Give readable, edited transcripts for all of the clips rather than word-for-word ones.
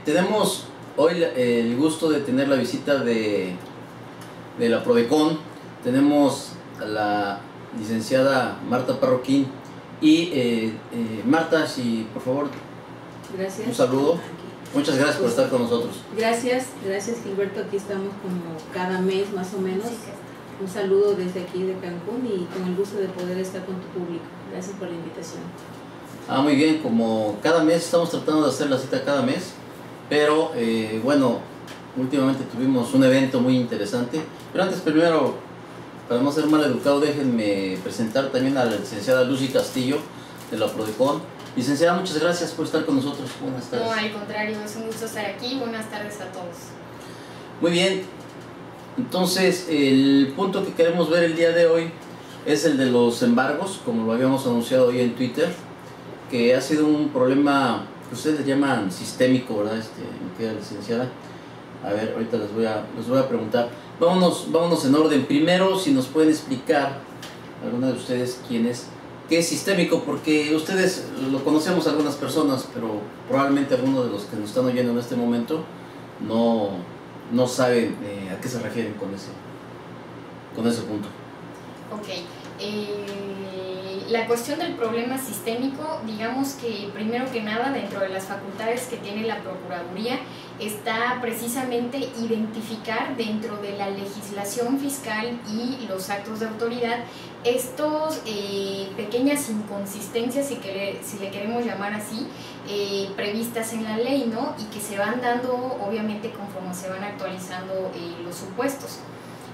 Tenemos hoy el gusto de tener la visita de la Prodecon. Tenemos a la licenciada Marta Parroquín y Marta, si por favor, gracias. Un saludo. Muchas gracias por estar con nosotros. Gracias Gilberto, aquí estamos como cada mes más o menos. Un saludo desde aquí de Cancún y con el gusto de poder estar con tu público. Gracias por la invitación. Muy bien, como cada mes estamos tratando de hacer la cita cada mes, pero bueno, últimamente tuvimos un evento muy interesante. Pero antes, primero, para no ser mal educado, déjenme presentar también a la licenciada Lucy Castillo de la Prodecon. Licenciada, muchas gracias por estar con nosotros. Buenas tardes. No, al contrario, es un gusto estar aquí. Buenas tardes a todos. Muy bien, entonces el punto que queremos ver el día de hoy es el de los embargos, como lo habíamos anunciado hoy en Twitter, que ha sido un problema que ustedes llaman sistémico, ¿verdad, mi querida licenciada? A ver, ahorita les voy a preguntar. Vámonos en orden. Primero, si nos pueden explicar, alguna de ustedes, qué es sistémico, porque ustedes lo conocemos algunas personas, pero probablemente algunos de los que nos están oyendo en este momento no saben a qué se refieren con ese punto. Ok, la cuestión del problema sistémico, digamos que primero que nada dentro de las facultades que tiene la Procuraduría está precisamente identificar dentro de la legislación fiscal y los actos de autoridad estos pequeñas inconsistencias, si le queremos llamar así, previstas en la ley, ¿no? Y que se van dando obviamente conforme se van actualizando los supuestos.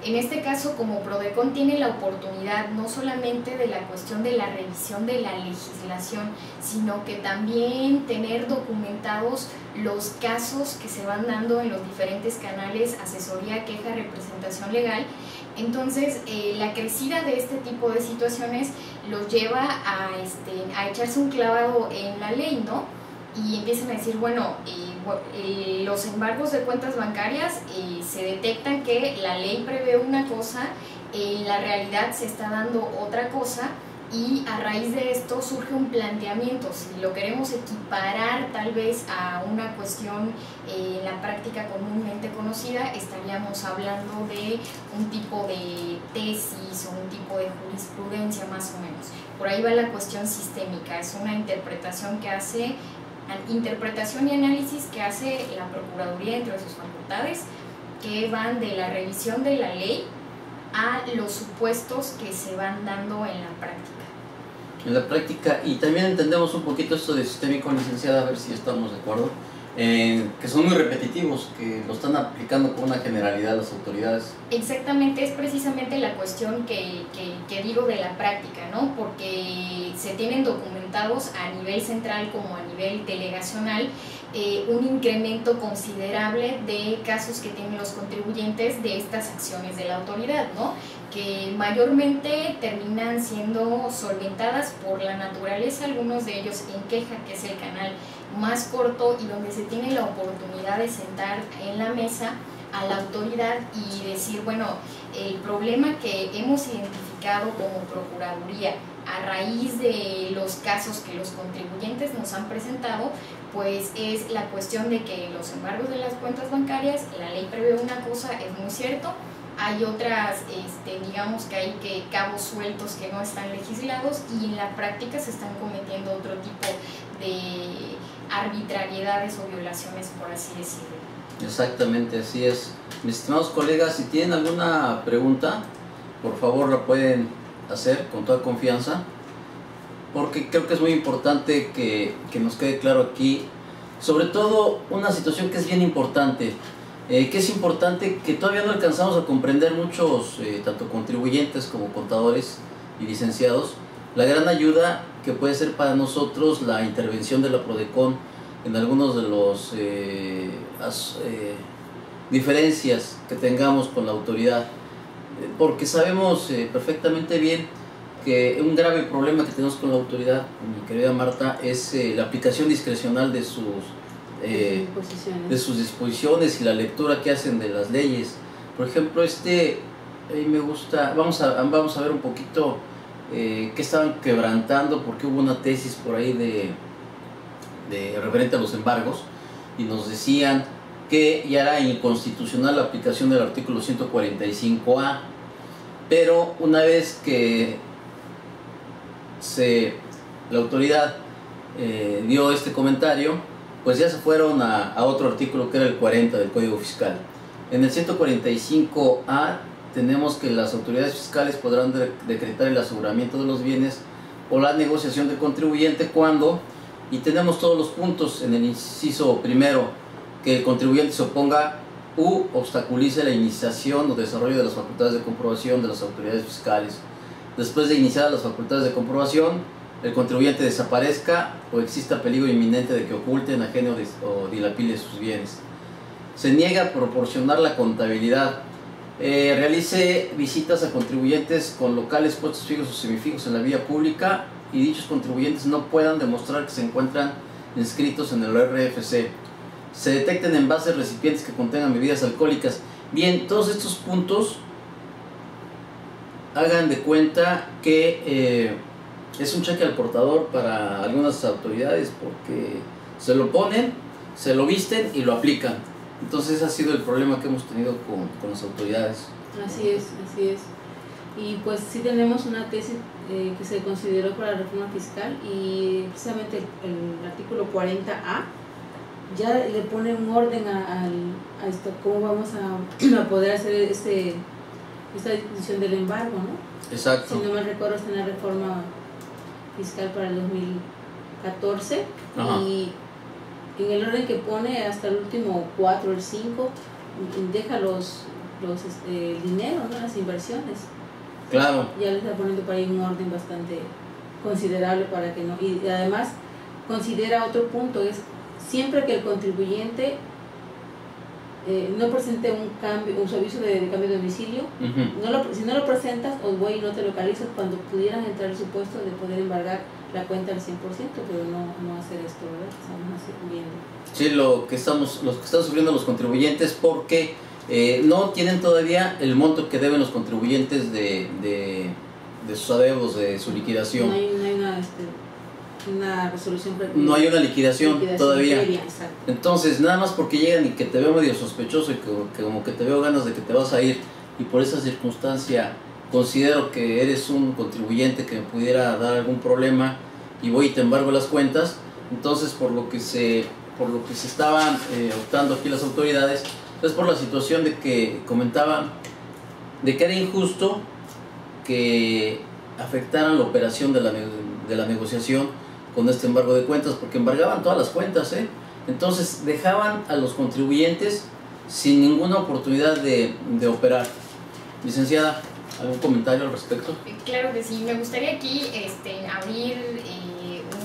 En este caso, como Prodecon tiene la oportunidad no solamente de la cuestión de la revisión de la legislación, sino que también tener documentados los casos que se van dando en los diferentes canales, asesoría, queja, representación legal. Entonces, la crecida de este tipo de situaciones los lleva a echarse un clavado en la ley, ¿no? Y empiezan a decir, bueno, los embargos de cuentas bancarias se detectan que la ley prevé una cosa, en la realidad se está dando otra cosa, y a raíz de esto surge un planteamiento. Si lo queremos equiparar tal vez a una cuestión en la práctica comúnmente conocida, estaríamos hablando de un tipo de tesis o un tipo de jurisprudencia más o menos. Por ahí va la cuestión sistémica, es una interpretación y análisis que hace la Procuraduría dentro de sus facultades, que van de la revisión de la ley a los supuestos que se van dando en la práctica. En la práctica, y también entendemos un poquito esto de sistémico, licenciada, a ver si estamos de acuerdo, que son muy repetitivos, que lo están aplicando con una generalidad las autoridades. Exactamente, es precisamente la cuestión que digo de la práctica, ¿no? Porque se tienen documentados a nivel central como a nivel delegacional un incremento considerable de casos que tienen los contribuyentes de estas acciones de la autoridad, ¿no? Que mayormente terminan siendo solventadas por la naturaleza, algunos de ellos en queja, que es el canal más corto y donde se tiene la oportunidad de sentar en la mesa a la autoridad y decir, bueno, el problema que hemos identificado como Procuraduría a raíz de los casos que los contribuyentes nos han presentado, pues es la cuestión de que los embargos de las cuentas bancarias, la ley prevé una cosa, es muy cierto, hay otras, digamos que hay cabos sueltos que no están legislados y en la práctica se están cometiendo otro tipo de arbitrariedades o violaciones, por así decirlo. Exactamente, así es. Mis estimados colegas, si tienen alguna pregunta, por favor la pueden hacer con toda confianza, porque creo que es muy importante que nos quede claro aquí, sobre todo una situación que es bien importante, que todavía no alcanzamos a comprender muchos, tanto contribuyentes como contadores y licenciados, la gran ayuda que puede ser para nosotros la intervención de la Prodecon en algunos de los diferencias que tengamos con la autoridad, porque sabemos perfectamente bien que un grave problema que tenemos con la autoridad, mi querida Marta, es la aplicación discrecional de sus disposiciones y la lectura que hacen de las leyes. Por ejemplo, me gusta, vamos a ver un poquito qué estaban quebrantando, porque hubo una tesis por ahí de referente a los embargos, y nos decían que ya era inconstitucional la aplicación del artículo 145A, pero una vez que la autoridad dio este comentario, pues ya se fueron a otro artículo que era el 40 del Código Fiscal. En el 145A tenemos que las autoridades fiscales podrán decretar el aseguramiento de los bienes o la negociación del contribuyente cuando, y tenemos todos los puntos en el inciso primero, que el contribuyente se oponga u obstaculice la iniciación o desarrollo de las facultades de comprobación de las autoridades fiscales. Después de iniciar las facultades de comprobación, el contribuyente desaparezca o exista peligro inminente de que oculte, enajene o dilapide sus bienes. Se niega a proporcionar la contabilidad. Realice visitas a contribuyentes con locales, puestos fijos o semifijos en la vía pública y dichos contribuyentes no puedan demostrar que se encuentran inscritos en el RFC. Se detecten envases recipientes que contengan bebidas alcohólicas. Bien, todos estos puntos hagan de cuenta que es un cheque al portador para algunas autoridades porque se lo ponen, se lo visten y lo aplican. Entonces ese ha sido el problema que hemos tenido con las autoridades. Así es, así es. Y pues sí tenemos una tesis que se consideró para la reforma fiscal y precisamente el artículo 40A ya le pone un orden a esto, cómo vamos a poder hacer esta disposición del embargo, ¿no? Exacto. Si no me recuerdo, está en la reforma fiscal para el 2014. Ajá. Y en el orden que pone hasta el último 4, el 5, deja el dinero, ¿no? Las inversiones. Claro. Ya le está poniendo para ahí un orden bastante considerable para que no. Y además considera otro punto, es siempre que el contribuyente no presente un aviso de cambio de domicilio, si no lo presentas, os voy y no te localizas cuando pudieran entrar el supuesto de poder embargar la cuenta al 100%, pero no hacer esto, ¿verdad? Estamos viendo. Sí, lo que están sufriendo los contribuyentes porque no tienen todavía el monto que deben los contribuyentes de sus adeudos, de su liquidación. No hay una resolución previa. No hay una liquidación todavía. Previa, entonces, nada más porque llegan y que te veo medio sospechoso y que como que te veo ganas de que te vas a ir y por esa circunstancia considero que eres un contribuyente que me pudiera dar algún problema y voy y te embargo las cuentas, entonces por lo que se estaban optando aquí las autoridades es por la situación de que comentaban de que era injusto que afectaran la operación de la negociación con este embargo de cuentas, porque embargaban todas las cuentas, entonces dejaban a los contribuyentes sin ninguna oportunidad de operar. Licenciada, ¿algún comentario al respecto? Claro que sí, me gustaría aquí abrir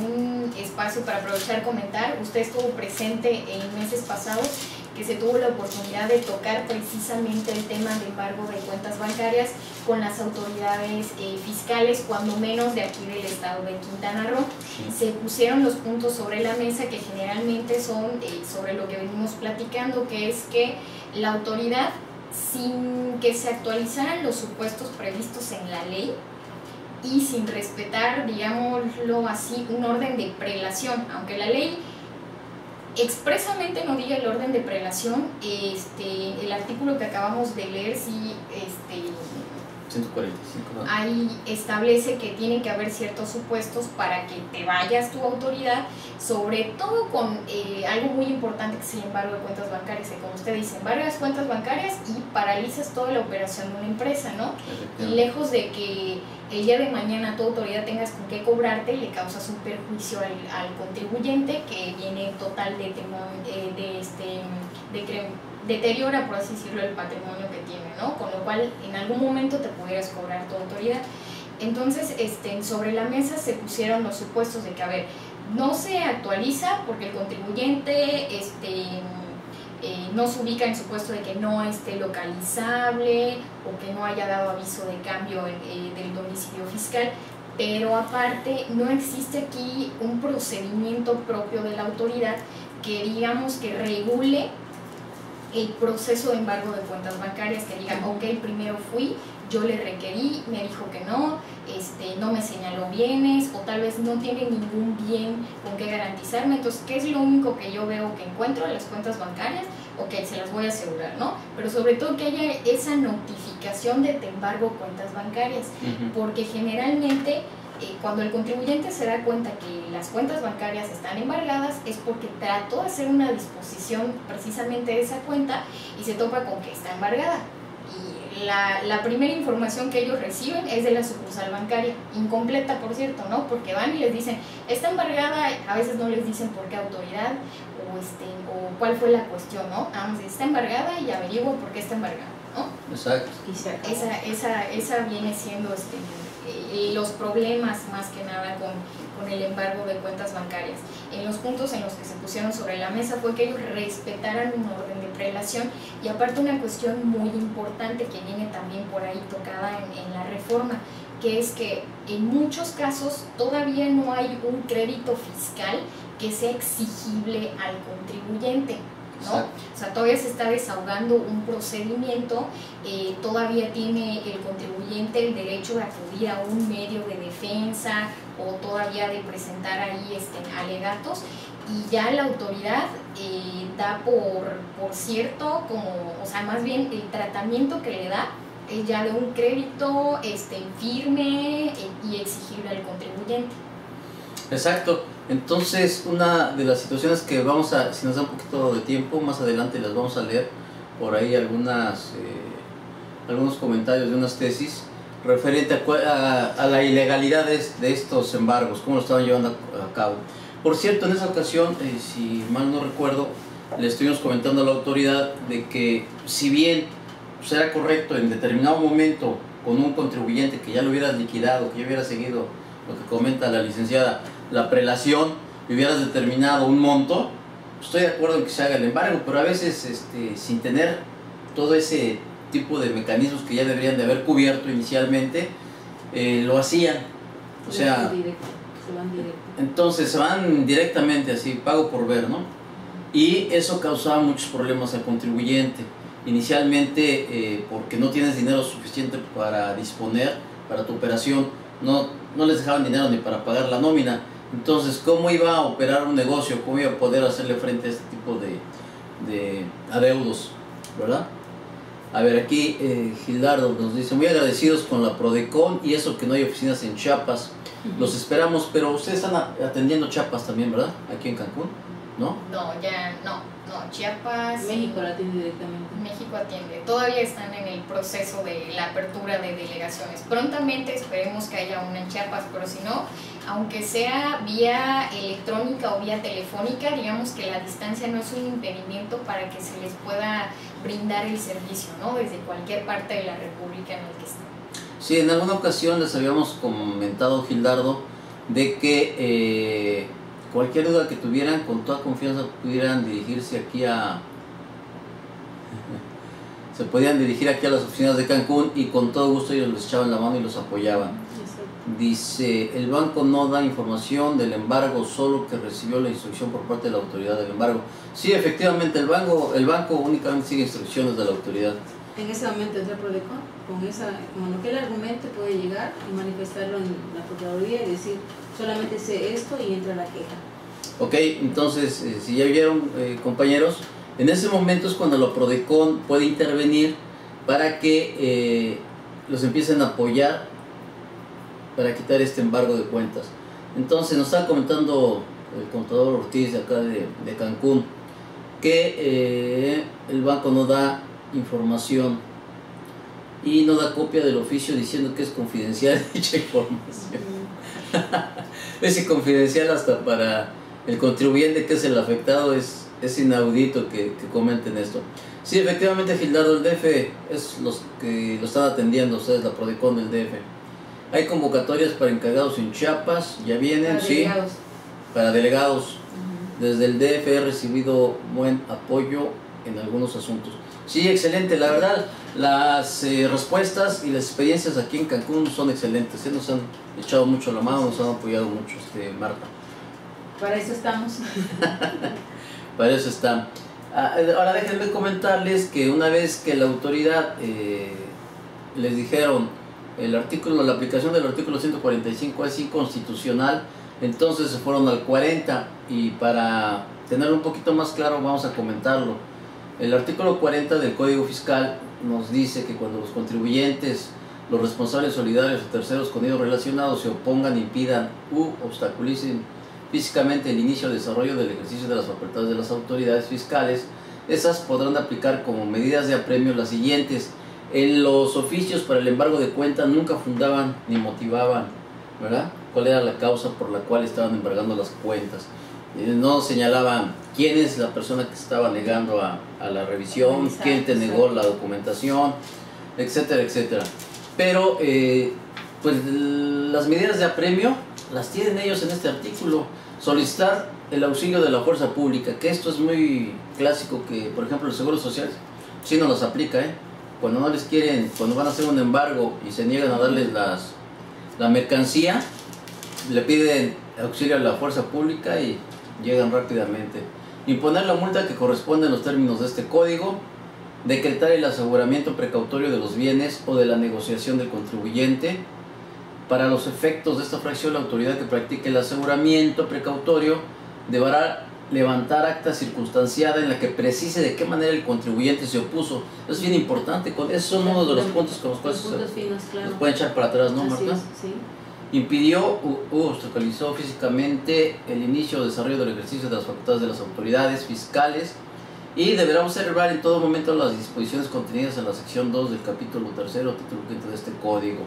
un espacio para aprovechar comentar. Usted estuvo presente en meses pasados que se tuvo la oportunidad de tocar precisamente el tema de embargo de cuentas bancarias con las autoridades fiscales, cuando menos de aquí del estado de Quintana Roo. Se pusieron los puntos sobre la mesa que generalmente son sobre lo que venimos platicando, que es que la autoridad, sin que se actualizaran los supuestos previstos en la ley y sin respetar, digámoslo así, un orden de prelación, aunque la ley expresamente no diga el orden de prelación, el artículo que acabamos de leer sí 145, ¿no? Ahí establece que tienen que haber ciertos supuestos para que te vayas tu autoridad, sobre todo con algo muy importante que es el embargo de cuentas bancarias, que como usted dice, embargas cuentas bancarias y paralizas toda la operación de una empresa, ¿no? Y lejos de que el día de mañana tu autoridad tengas con qué cobrarte, le causas un perjuicio al contribuyente que viene en total deteriora, por así decirlo, el patrimonio que tiene, ¿no? Con lo cual en algún momento te pudieras cobrar tu autoridad. Entonces, sobre la mesa se pusieron los supuestos de que, a ver, no se actualiza porque el contribuyente no se ubica en supuesto de que no esté localizable o que no haya dado aviso de cambio del domicilio fiscal, pero aparte no existe aquí un procedimiento propio de la autoridad que digamos que regule el proceso de embargo de cuentas bancarias, que digan, ok, primero fui, yo le requerí, me dijo que no, no me señaló bienes, o tal vez no tiene ningún bien con qué garantizarme. Entonces, ¿qué es lo único que yo veo que encuentro en las cuentas bancarias? Ok, se las voy a asegurar, ¿no? Pero sobre todo que haya esa notificación de te embargo cuentas bancarias, porque generalmente cuando el contribuyente se da cuenta que las cuentas bancarias están embargadas es porque trató de hacer una disposición precisamente de esa cuenta y se topa con que está embargada. Y la primera información que ellos reciben es de la sucursal bancaria, incompleta por cierto, ¿no? Porque van y les dicen, está embargada, a veces no les dicen por qué autoridad o cuál fue la cuestión, ¿no? Está embargada y averiguo por qué está embargada, ¿no? Exacto. Esa viene siendo los problemas más que nada con el embargo de cuentas bancarias. En los puntos en los que se pusieron sobre la mesa fue que ellos respetaran un orden de prelación y aparte una cuestión muy importante que viene también por ahí tocada en la reforma, que es que en muchos casos todavía no hay un crédito fiscal que sea exigible al contribuyente, ¿no? O sea, todavía se está desahogando un procedimiento, todavía tiene el contribuyente el derecho de acudir a un medio de defensa o todavía de presentar ahí alegatos, y ya la autoridad da por cierto, como, o sea, más bien el tratamiento que le da es ya de un crédito firme y exigible al contribuyente. Exacto. Entonces, una de las situaciones que vamos a, si nos da un poquito de tiempo, más adelante las vamos a leer por ahí algunos comentarios de unas tesis referente a la ilegalidad de estos embargos, cómo lo estaban llevando a cabo. Por cierto, en esa ocasión, si mal no recuerdo, le estuvimos comentando a la autoridad de que si bien pues, era correcto en determinado momento con un contribuyente que ya lo hubieras liquidado, que ya hubiera seguido lo que comenta la licenciada, la prelación, y hubieras determinado un monto, estoy de acuerdo en que se haga el embargo, pero a veces sin tener todo ese tipo de mecanismos que ya deberían de haber cubierto inicialmente, lo hacían. O sea, se van directo. Entonces se van directamente así, pago por ver, ¿no? Y eso causaba muchos problemas al contribuyente. Inicialmente, porque no tienes dinero suficiente para disponer para tu operación, no les dejaban dinero ni para pagar la nómina. Entonces, ¿cómo iba a operar un negocio? ¿Cómo iba a poder hacerle frente a este tipo de adeudos? ¿Verdad? A ver, aquí Gildardo nos dice, muy agradecidos con la Prodecon y eso que no hay oficinas en Chiapas. Los esperamos, pero ustedes están atendiendo Chiapas también, ¿verdad? Aquí en Cancún, ¿no? No, ya no, Chiapas. México la atiende directamente. México atiende. Todavía están en el proceso de la apertura de delegaciones. Prontamente esperemos que haya una en Chiapas, pero si no, aunque sea vía electrónica o vía telefónica, digamos que la distancia no es un impedimento para que se les pueda brindar el servicio, ¿no? Desde cualquier parte de la República en la que estén. Sí, en alguna ocasión les habíamos comentado, Gildardo, de que cualquier duda que tuvieran, con toda confianza pudieran dirigirse aquí se podían dirigir aquí a las oficinas de Cancún y con todo gusto ellos les echaban la mano y los apoyaban. Dice, el banco no da información del embargo, solo que recibió la instrucción por parte de la autoridad del embargo. Sí, efectivamente, el banco únicamente sigue instrucciones de la autoridad. En ese momento entra Prodecon, con lo que el argumento puede llegar y manifestarlo en la Procuraduría y decir, solamente sé esto y entra la queja. Ok, entonces, si ya vieron, compañeros, en ese momento es cuando la Prodecon puede intervenir para que los empiecen a apoyar para quitar este embargo de cuentas. Entonces nos está comentando el contador Ortiz de acá de Cancún que el banco no da información y no da copia del oficio diciendo que es confidencial dicha información. Es confidencial hasta para el contribuyente que es el afectado, es inaudito que comenten esto. Sí, efectivamente, Gildardo, el DF es los que lo están atendiendo ustedes, la Prodecon del DF. Hay convocatorias para encargados en Chiapas, ya vienen, Para sí, delegados. para delegados. Desde el DF he recibido buen apoyo en algunos asuntos. Sí, excelente, la verdad, las respuestas y las experiencias aquí en Cancún son excelentes, nos han echado mucho la mano, nos han apoyado mucho, Marta. Para eso estamos. Para eso está. Ahora déjenme comentarles que una vez que la autoridad les dijeron la aplicación del artículo 145 es inconstitucional, entonces se fueron al 40, y para tenerlo un poquito más claro vamos a comentarlo. El artículo 40 del Código Fiscal nos dice que cuando los contribuyentes, los responsables solidarios o terceros con ellos relacionados se opongan, impidan u obstaculicen físicamente el inicio o desarrollo del ejercicio de las facultades de las autoridades fiscales, esas podrán aplicar como medidas de apremio las siguientes. En los oficios para el embargo de cuenta nunca fundaban ni motivaban, ¿verdad?, cuál era la causa por la cual estaban embargando las cuentas. No señalaban quién es la persona que estaba negando a la revisión, quién te negó la documentación, etcétera, etcétera. Pero pues las medidas de apremio las tienen ellos en este artículo. Solicitar el auxilio de la fuerza pública, que esto es muy clásico, que por ejemplo el Seguro Social sí no los aplica, cuando no les quieren, cuando van a hacer un embargo y se niegan a darles la mercancía, le piden auxilio a la fuerza pública y llegan rápidamente. Imponer la multa que corresponde en los términos de este código, decretar el aseguramiento precautorio de los bienes o de la negociación del contribuyente. Para los efectos de esta fracción, la autoridad que practique el aseguramiento precautorio deberá levantar acta circunstanciada en la que precise de qué manera el contribuyente se opuso. Eso es bien importante, esos son uno de los puntos con los cuales nos pueden echar para atrás, ¿no, Marta? Sí. Impidió u obstaculizó físicamente el inicio o desarrollo del ejercicio de las facultades de las autoridades fiscales, y deberá observar en todo momento las disposiciones contenidas en la sección 2 del capítulo 3, título 5 de este código.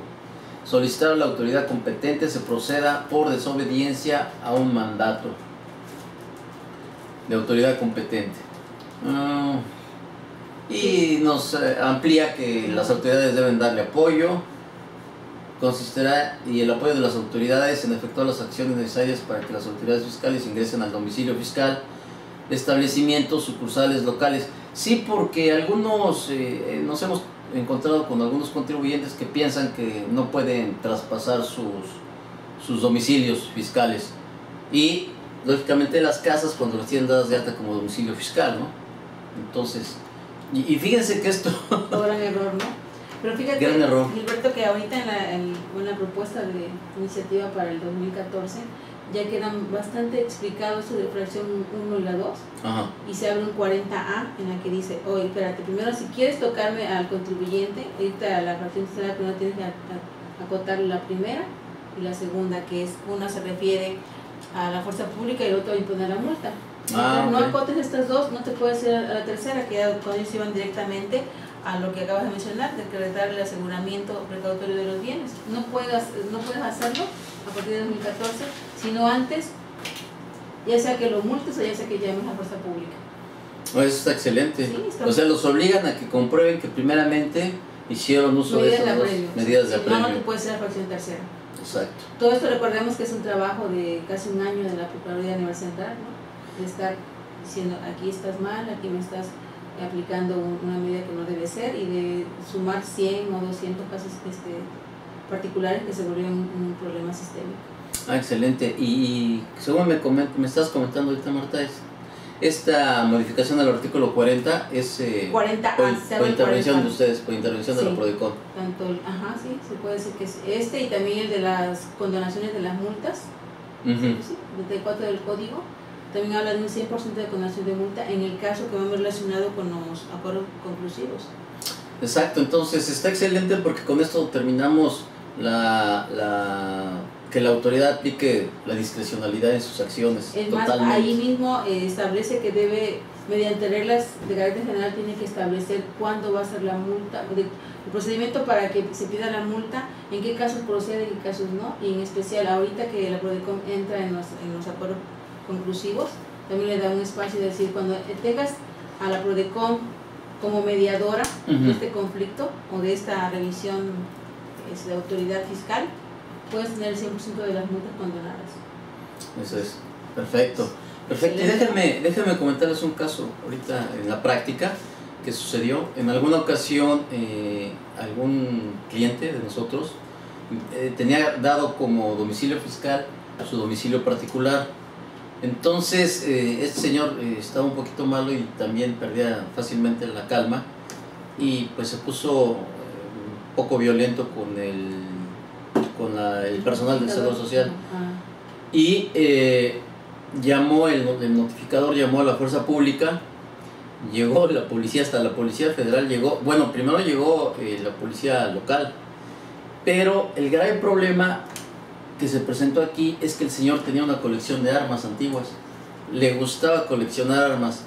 Solicitar a la autoridad competente se proceda por desobediencia a un mandato de autoridad competente. Y nos amplía que las autoridades deben darle apoyo. Consistirá y el apoyo de las autoridades en efectuar las acciones necesarias para que las autoridades fiscales ingresen al domicilio fiscal, establecimientos, sucursales locales. Sí, porque algunos nos hemos encontrado con algunos contribuyentes que piensan que no pueden traspasar sus domicilios fiscales, y lógicamente las casas cuando las tienen dadas de alta como domicilio fiscal, ¿no? Entonces, y fíjense que esto un gran error, ¿no? Pero fíjate, gran error. Gilberto, que ahorita en una propuesta de iniciativa para el 2014 ya quedan bastante explicado esto de fracción 1 y la 2. Ajá. Y se abre un 40A en la que dice, oye, espérate, primero si quieres tocarme al contribuyente, irte a la fracción tercera, primero tienes que acotar la primera y la segunda, que es una se refiere a la fuerza pública y el otro a imponer la multa. No acotes estas dos, no te puedes ir a la tercera, que con ellos iban directamente a lo que acabas de mencionar, decretar el aseguramiento precautorio de los bienes. No puedes hacerlo a partir de 2014, sino antes, ya sea que lo multes o ya sea que llames a la fuerza pública. Eso está excelente. Sí, o sea, los obligan a que comprueben que primeramente hicieron uso de esas dos medidas de apremio. No, no puede ser la fracción tercera. Exacto. Todo esto recordemos que es un trabajo de casi un año de la Procuraduría a nivel central, ¿no? De estar diciendo, aquí estás mal, aquí me estás aplicando una medida que no debe ser, y de sumar 100 o 200 casos particulares que se volvieron un problema sistémico. Excelente. Y según me estás comentando ahorita, Marta, esta modificación al artículo 40 es 40A, por intervención de ustedes, por intervención de la Prodecon. Tanto, sí, se puede decir que es y también el de las condonaciones de las multas, sí, 34 del código. También habla de un 100% de condonación de multa en el caso que va relacionado con los acuerdos conclusivos. Exacto, entonces está excelente porque con esto terminamos que la autoridad aplique la discrecionalidad en sus acciones. Es más, ahí mismo establece que debe, mediante reglas de carácter general, tiene que establecer cuándo va a ser la multa, el procedimiento para que se pida la multa, en qué casos procede, en qué casos no, y en especial ahorita que la Prodecon entra en los acuerdos conclusivos, también le da un espacio de decir, cuando tengas a la Prodecon como mediadora de este conflicto o de esta revisión de autoridad fiscal, puedes tener el 100% de las multas condonadas. Eso es, perfecto. Y déjenme comentarles un caso ahorita en la práctica que sucedió. En alguna ocasión algún cliente de nosotros tenía dado como domicilio fiscal su domicilio particular. Entonces este señor estaba un poquito malo y también perdía fácilmente la calma, y pues se puso poco violento con el personal del Seguro Social. Y llamó el notificador, llamó a la fuerza pública, llegó la policía, hasta la policía federal llegó. Bueno, primero llegó la policía local, pero el grave problema que se presentó aquí es que el señor tenía una colección de armas antiguas, le gustaba coleccionar armas.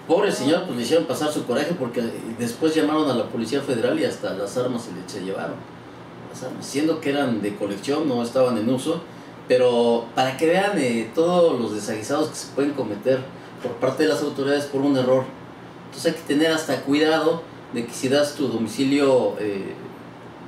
Pobre señor, pues le hicieron pasar su coraje, porque después llamaron a la policía federal y hasta las armas se llevaron, las armas, siendo que eran de colección, no estaban en uso. Pero para que vean todos los desaguisados que se pueden cometer por parte de las autoridades por un error. Entonces hay que tener hasta cuidado de que si das tu domicilio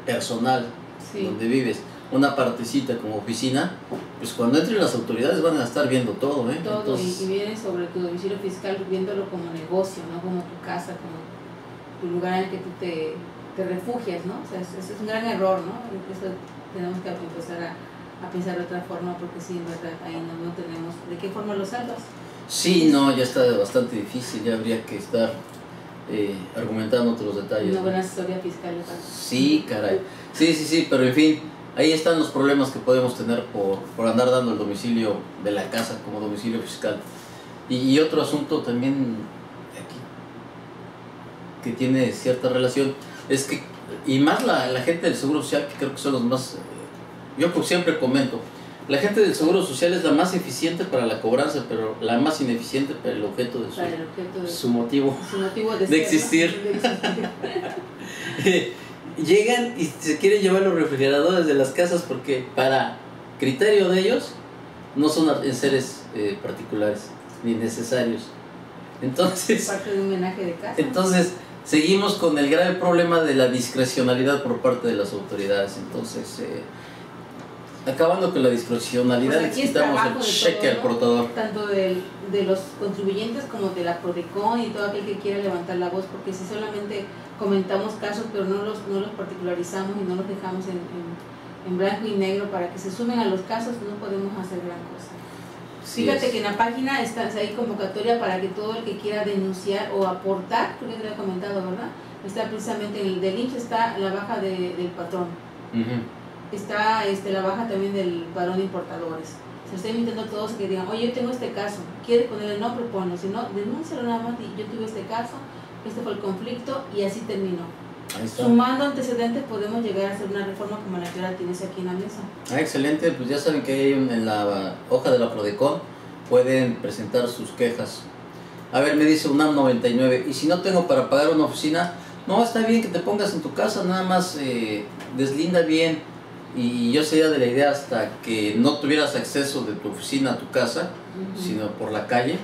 personal, sí, donde vives, una partecita como oficina, pues cuando entren las autoridades van a estar viendo todo. Todo. Entonces, y vienes sobre tu domicilio fiscal viéndolo como negocio, no como tu casa, como tu lugar en el que tú te refugias, ¿no? O sea, es un gran error, ¿no? Eso tenemos que empezar a pensar de otra forma, porque sí, en verdad, ahí no tenemos. ¿De qué forma lo salvas? Sí, no, ya está bastante difícil, ya habría que estar argumentando otros detalles. Una buena asesoría fiscal. Sí, caray. Sí, pero en fin, ahí están los problemas que podemos tener por andar dando el domicilio de la casa como domicilio fiscal. Y otro asunto también aquí, que tiene cierta relación, es que, y más la gente del Seguro Social, que creo que son los más... Yo pues siempre comento, la gente del Seguro Social es la más eficiente para la cobranza, pero la más ineficiente para el objeto de su motivo de existir. Llegan y se quieren llevar los refrigeradores de las casas porque para criterio de ellos no son seres particulares ni necesarios. Entonces, parte de un homenaje de casa. Entonces seguimos con el grave problema de la discrecionalidad por parte de las autoridades. Entonces, acabando con la discrecionalidad, pues necesitamos el cheque al portador. Tanto de los contribuyentes como de la Prodecon y todo aquel que quiera levantar la voz, porque si solamente comentamos casos pero no los particularizamos y no los dejamos en blanco y negro para que se sumen a los casos, no podemos hacer gran cosa. Sí, fíjate que en la página hay convocatoria para que todo el que quiera denunciar o aportar, creo que te lo he comentado, ¿verdad? Está precisamente en el del IMSS, está la baja del patrón. Está la baja también del padrón de importadores. Se está invitando a todos que digan, oye, yo tengo este caso, ¿quieres ponerle el nombre? Ponlo, si no, denúncialo nada más, y yo tuve este caso, este fue el conflicto y así terminó. Sumando antecedentes podemos llegar a hacer una reforma como la que ahora tienes aquí en la mesa. Excelente, pues ya saben que hay en la hoja de la Prodecon pueden presentar sus quejas. A ver, me dice UNAM 99, y si no tengo para pagar una oficina, no, está bien que te pongas en tu casa, nada más deslinda bien. Y yo sería de la idea hasta que no tuvieras acceso de tu oficina a tu casa, sino por la calle,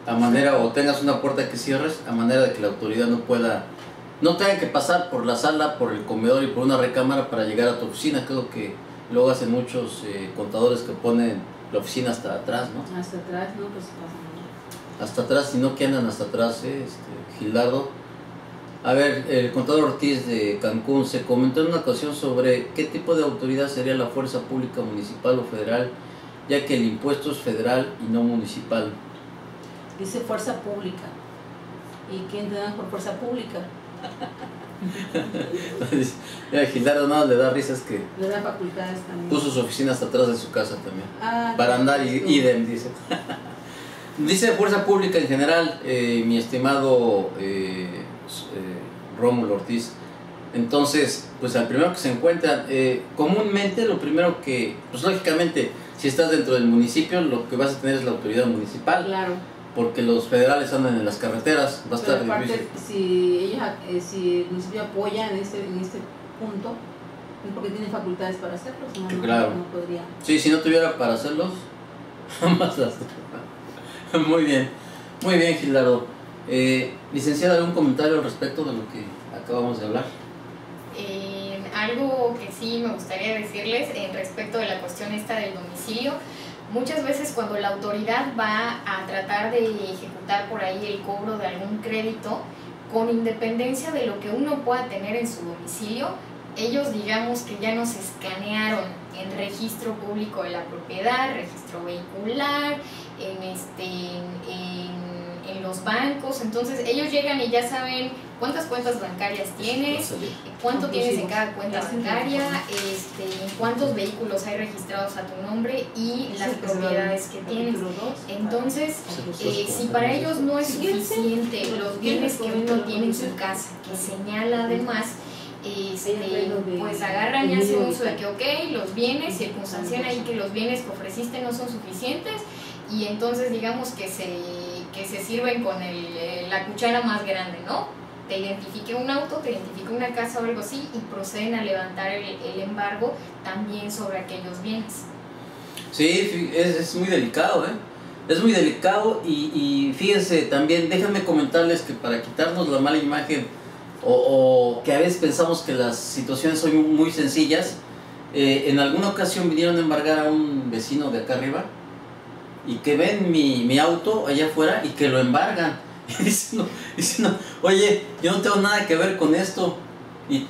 a manera, o tengas una puerta que cierres, a manera de que la autoridad no tenga que pasar por la sala, por el comedor y por una recámara para llegar a tu oficina, que es lo que luego hacen muchos contadores, que ponen la oficina hasta atrás, ¿no? Hasta atrás, ¿no? Pues pasa. Hasta atrás, sino que andan hasta atrás, Gildardo. A ver, el contador Ortiz de Cancún se comentó en una ocasión sobre qué tipo de autoridad sería la fuerza pública municipal o federal, ya que el impuesto es federal y no municipal. Dice fuerza pública. ¿Y quién te dan por fuerza pública? Mira, Gildardo no le da risas que le da facultades también. Puso su oficina hasta atrás de su casa también. Para andar idem, dice. Dice fuerza pública en general, mi estimado Rómulo Ortiz. Entonces, pues al primero que se encuentran, comúnmente lo primero que, pues lógicamente, si estás dentro del municipio, lo que vas a tener es la autoridad municipal. Claro. Porque los federales andan en las carreteras, va a estar difícil. Si el municipio apoya en este punto, es porque tiene facultades para hacerlo, no, claro. No podría. Sí, si no tuviera para hacerlos, jamás las. Muy bien, Gildardo. Licenciada, ¿algún comentario al respecto de lo que acabamos de hablar? Algo que sí me gustaría decirles respecto de la cuestión esta del domicilio. Muchas veces cuando la autoridad va a tratar de ejecutar por ahí el cobro de algún crédito, con independencia de lo que uno pueda tener en su domicilio, ellos digamos que ya nos escanearon en registro público de la propiedad, registro vehicular, en en los bancos. Entonces ellos llegan y ya saben cuántas cuentas bancarias tienes, cuánto tienes en cada cuenta bancaria, cuántos vehículos hay registrados a tu nombre y las propiedades que tienes. Entonces, si para ellos no es suficiente los bienes que uno tiene en su casa, que señala además, pues agarran y hacen uso de que ok, los bienes, circunstancian ahí que los bienes que ofreciste no son suficientes, y entonces digamos que se sirven con la cuchara más grande, ¿no? Te identifique un auto, te identifique una casa o algo así, y proceden a levantar el embargo también sobre aquellos bienes. Sí, es muy delicado, es muy delicado, y fíjense también, déjenme comentarles que para quitarnos la mala imagen o que a veces pensamos que las situaciones son muy sencillas, en alguna ocasión vinieron a embargar a un vecino de acá arriba y que ven mi auto allá afuera y que lo embargan y dicen, no, oye, yo no tengo nada que ver con esto, y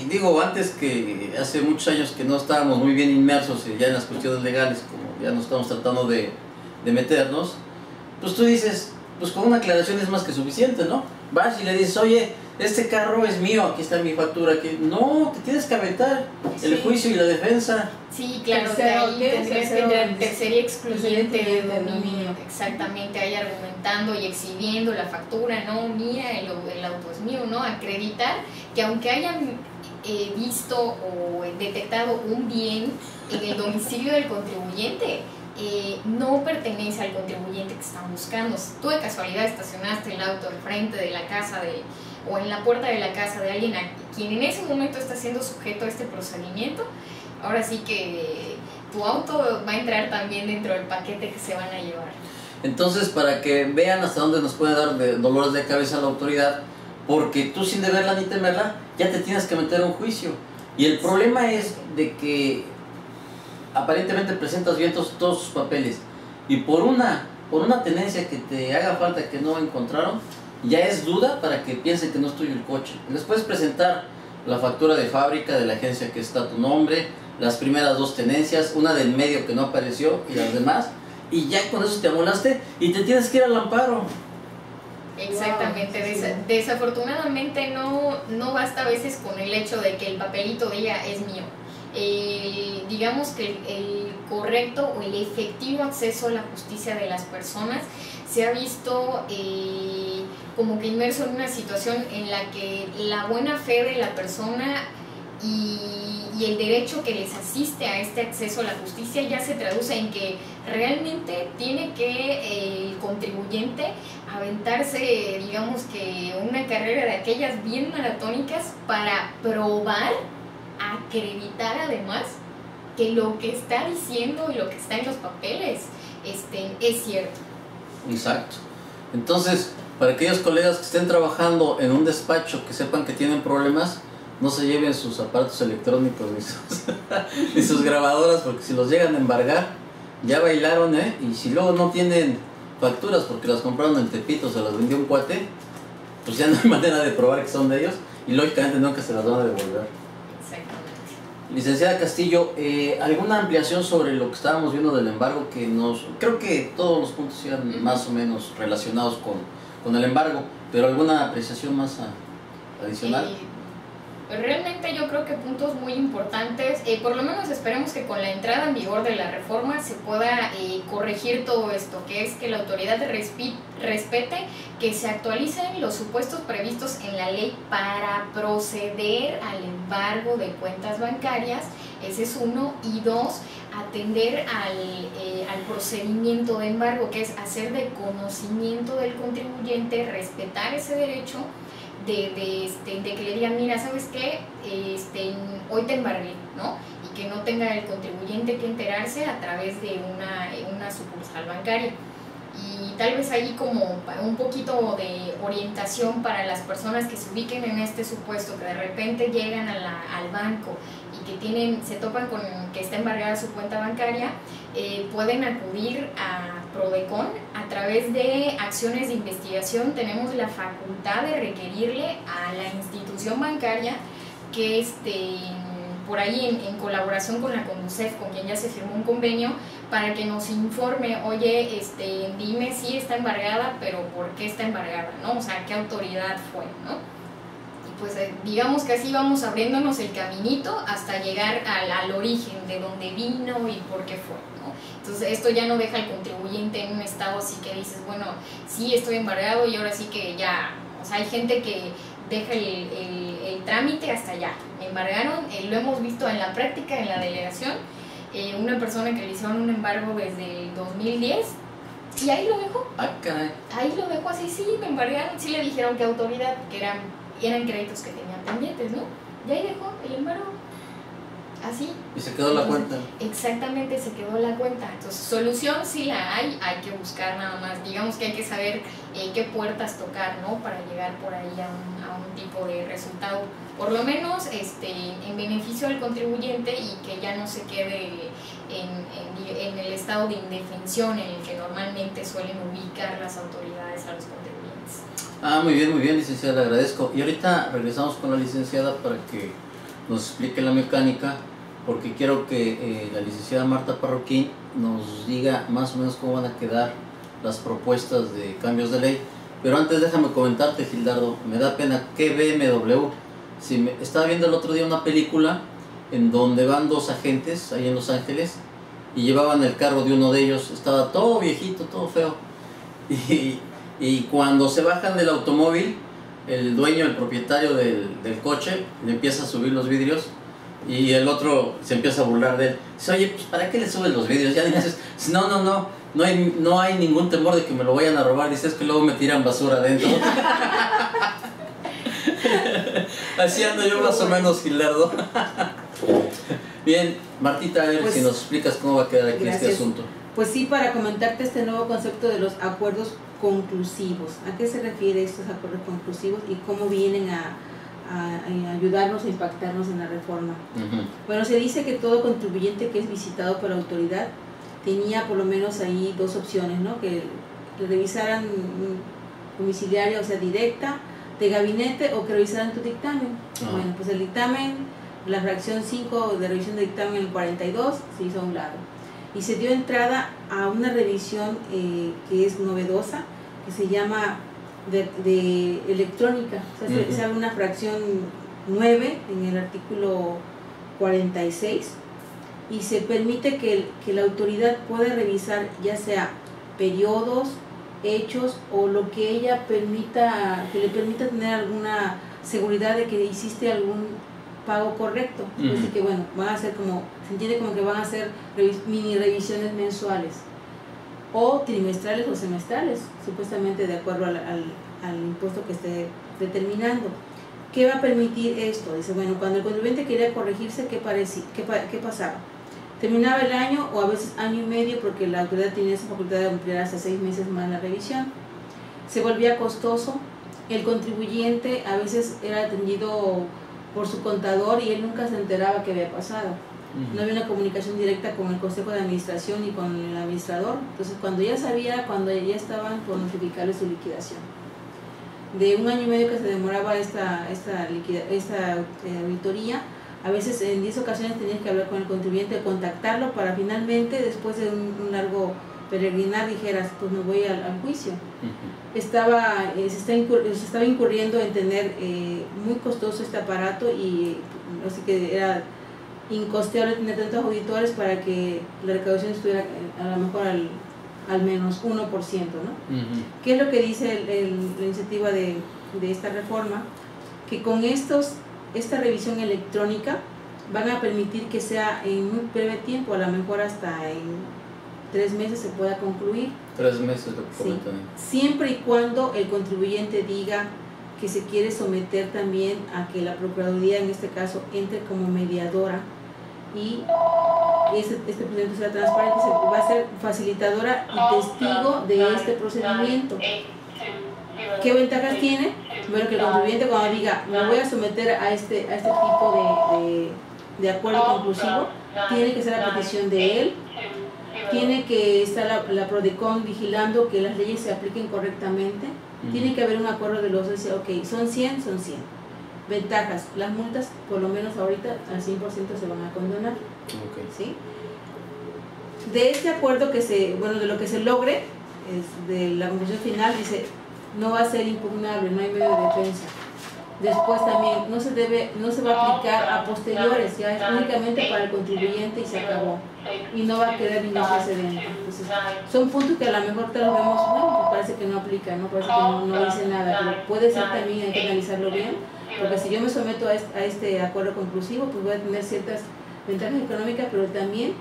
digo, antes, que hace muchos años que no estábamos muy bien inmersos ya en las cuestiones legales, como ya nos estamos tratando de meternos, pues tú dices, pues con una aclaración es más que suficiente, ¿no? Vas y le dices, oye, este carro es mío, aquí está mi factura, aquí. No, te tienes que aventar el juicio y la defensa. Sí, claro, ahí tendrías que tener tercero excluyente de dominio, exactamente, ahí argumentando y exhibiendo la factura, no, mía, el auto es mío, ¿no? Acreditar que aunque hayan visto o detectado un bien en el domicilio del contribuyente, no pertenece al contribuyente que están buscando. Si tú de casualidad estacionaste el auto enfrente de la casa o en la puerta de la casa de alguien a quien en ese momento está siendo sujeto a este procedimiento, ahora sí que tu auto va a entrar también dentro del paquete que se van a llevar. Entonces, para que vean hasta dónde nos puede dar dolores de cabeza la autoridad, porque tú sin deberla ni temerla, ya te tienes que meter a un juicio. Y el problema es de que aparentemente presentas bien todos sus papeles, y por una tenencia que te haga falta que no encontraron, ya es duda para que piensen que no es tuyo el coche. Les puedes presentar la factura de fábrica de la agencia que está a tu nombre, las primeras 2 tenencias, una del medio que no apareció y las demás, y ya con eso te amolaste y te tienes que ir al amparo. Exactamente, wow. Desafortunadamente no basta a veces con el hecho de que el papelito diga es mío. Digamos que el correcto o el efectivo acceso a la justicia de las personas se ha visto como que inmerso en una situación en la que la buena fe de la persona y el derecho que les asiste a este acceso a la justicia ya se traduce en que realmente tiene que el contribuyente aventarse, digamos que una carrera de aquellas bien maratónicas para probar, acreditar además que lo que está diciendo y lo que está en los papeles es cierto. Exacto. Entonces, para aquellos colegas que estén trabajando en un despacho que sepan que tienen problemas, no se lleven sus aparatos electrónicos ni sus grabadoras, porque si los llegan a embargar, ya bailaron, y si luego no tienen facturas porque las compraron en Tepito, se las vendió un cuate, pues ya no hay manera de probar que son de ellos, y lógicamente nunca se las van a devolver. Exactamente. Licenciada Castillo, ¿alguna ampliación sobre lo que estábamos viendo del embargo? Creo que todos los puntos eran más o menos relacionados con el embargo, pero ¿alguna apreciación más adicional? Realmente yo creo que puntos muy importantes, por lo menos esperemos que con la entrada en vigor de la reforma se pueda corregir todo esto, que es que la autoridad respete que se actualicen los supuestos previstos en la ley para proceder al embargo de cuentas bancarias. Ese es 1, y 2, atender al procedimiento de embargo, que es hacer de conocimiento del contribuyente, respetar ese derecho de que le digan, mira, ¿sabes qué? Hoy te embargué, ¿no? Y que no tenga el contribuyente que enterarse a través de una sucursal bancaria. Y tal vez ahí como un poquito de orientación para las personas que se ubiquen en este supuesto, que de repente llegan al banco y que se topan con que está embargada su cuenta bancaria, pueden acudir a Prodecon a través de acciones de investigación. Tenemos la facultad de requerirle a la institución bancaria que por ahí en colaboración con la CONDUCEF, con quien ya se firmó un convenio, para que nos informe, oye, dime si está embargada, pero ¿por qué está embargada? ¿No? O sea, ¿qué autoridad fue? ¿No? Y pues digamos que así vamos abriéndonos el caminito hasta llegar al origen de dónde vino y por qué fue, ¿no? Entonces esto ya no deja al contribuyente en un estado así que dices, bueno, sí estoy embargado y ahora sí que ya, o sea, hay gente que deja el trámite hasta allá, me embargaron, lo hemos visto en la práctica, en la delegación, una persona que le hicieron un embargo desde el 2010 y ahí lo dejó. Ah, caray. Ahí lo dejó así, sí, me embargaron, sí le dijeron qué autoridad, que eran créditos que tenían pendientes, ¿no? Y ahí dejó el embargo. Así. Y se quedó la cuenta. Exactamente, se quedó la cuenta. Entonces, solución sí la hay que buscar nada más. Digamos que hay que saber qué puertas tocar, ¿no? Para llegar por ahí a un tipo de resultado, por lo menos en beneficio del contribuyente y que ya no se quede en el estado de indefensión en el que normalmente suelen ubicar las autoridades a los contribuyentes. Ah, muy bien, licenciada, le agradezco. Y ahorita regresamos con la licenciada para que nos explique la mecánica, porque quiero que la licenciada Marta Parroquín nos diga más o menos cómo van a quedar las propuestas de cambios de ley. Pero antes déjame comentarte, Gildardo, me da pena que BMW. Estaba viendo el otro día una película en donde van dos agentes ahí en Los Ángeles y llevaban el carro de uno de ellos, estaba todo viejito, todo feo, y cuando se bajan del automóvil, el dueño, el propietario del coche, le empieza a subir los vidrios y el otro se empieza a burlar de él. Dice, oye, pues ¿para qué le subes los vidrios? Ya dices, no hay ningún temor de que me lo vayan a robar. Dice, es que luego me tiran basura adentro. Así ando yo más o menos, Gilardo. Bien, Martita, a ver si nos explicas cómo va a quedar aquí este asunto. Pues sí, para comentarte este nuevo concepto de los acuerdos conclusivos. ¿A qué se refiere estos acuerdos conclusivos y cómo vienen a ayudarnos a impactarnos en la reforma? Bueno, se dice que todo contribuyente que es visitado por la autoridad tenía por lo menos ahí dos opciones, ¿no? Que revisaran domiciliaria, o sea, directa, de gabinete, o que revisaran tu dictamen. Bueno, pues el dictamen, la fracción 5 de revisión de dictamen, el 42, se hizo a un lado. Y se dio entrada a una revisión que es novedosa, que se llama de electrónica. O sea, se abre una fracción 9 en el artículo 46 y se permite que la autoridad pueda revisar ya sea periodos, hechos o lo que ella permita, que le permita tener alguna seguridad de que hiciste algún pago correcto. Así que bueno, van a ser como, se entiende como que van a ser mini revisiones mensuales o trimestrales o semestrales, supuestamente de acuerdo al impuesto que esté determinando. ¿Qué va a permitir esto? Dice, bueno, cuando el contribuyente quería corregirse, ¿qué pasaba? Terminaba el año o a veces año y medio, porque la autoridad tenía esa facultad de ampliar hasta 6 meses más la revisión. Se volvía costoso, el contribuyente a veces era atendido por su contador y él nunca se enteraba qué había pasado. No había una comunicación directa con el consejo de administración y con el administrador. Entonces cuando ya sabía, cuando ya estaban por notificarle su liquidación. De un año y medio que se demoraba esta auditoría, a veces en 10 ocasiones tenías que hablar con el contribuyente, contactarlo para finalmente, después de un largo peregrinar, dijeras, pues me voy al juicio. Se estaba incurriendo en tener muy costoso este aparato y así que era incosteable tener tantos auditores para que la recaudación estuviera a lo mejor al menos 1%, ¿no? ¿Qué es lo que dice la iniciativa de esta reforma? Que con esta revisión electrónica van a permitir que sea en muy breve tiempo, a lo mejor hasta en 3 meses se pueda concluir. 3 meses, lo que comentan. Sí, siempre y cuando el contribuyente diga que se quiere someter también a que la Procuraduría, en este caso, entre como mediadora y este procedimiento sea transparente, va a ser facilitadora y testigo de este procedimiento. ¿Qué ventajas tiene? Bueno, que el contribuyente cuando diga me voy a someter a este tipo de acuerdo conclusivo, tiene que ser a petición de él, tiene que estar la PRODECON vigilando que las leyes se apliquen correctamente, tiene que haber un acuerdo de los dos, dice, ok, son 100, son 100. Ventajas, las multas por lo menos ahorita al 100% se van a condonar. Okay. ¿Sí? De este acuerdo de lo que se logre, de la conclusión final, dice, no va a ser impugnable, no hay medio de defensa. Después también, no se va a aplicar a posteriores, ya es únicamente para el contribuyente y se acabó. Y no va a quedar ningún precedente. Entonces, son puntos que a lo mejor te lo vemos, bueno, pues parece que no aplica, ¿no? Parece que no dice nada, pero puede ser también, hay que analizarlo bien, porque si yo me someto a este acuerdo conclusivo, pues voy a tener ciertas ventajas económicas, pero también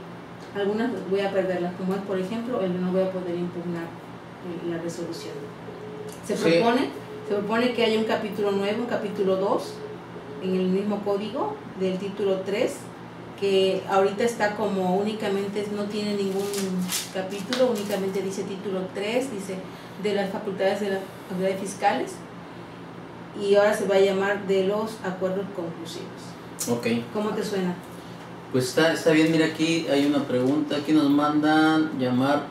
algunas voy a perderlas, como es, por ejemplo, el de no voy a poder impugnar la resolución. Se propone que haya un capítulo nuevo, un capítulo 2, en el mismo código del título 3, que ahorita está como únicamente, no tiene ningún capítulo, únicamente dice título 3, dice de las facultades de las autoridades fiscales, y ahora se va a llamar de los acuerdos conclusivos. Ok. ¿Cómo te suena? Pues está bien, mira, aquí hay una pregunta, aquí nos mandan llamar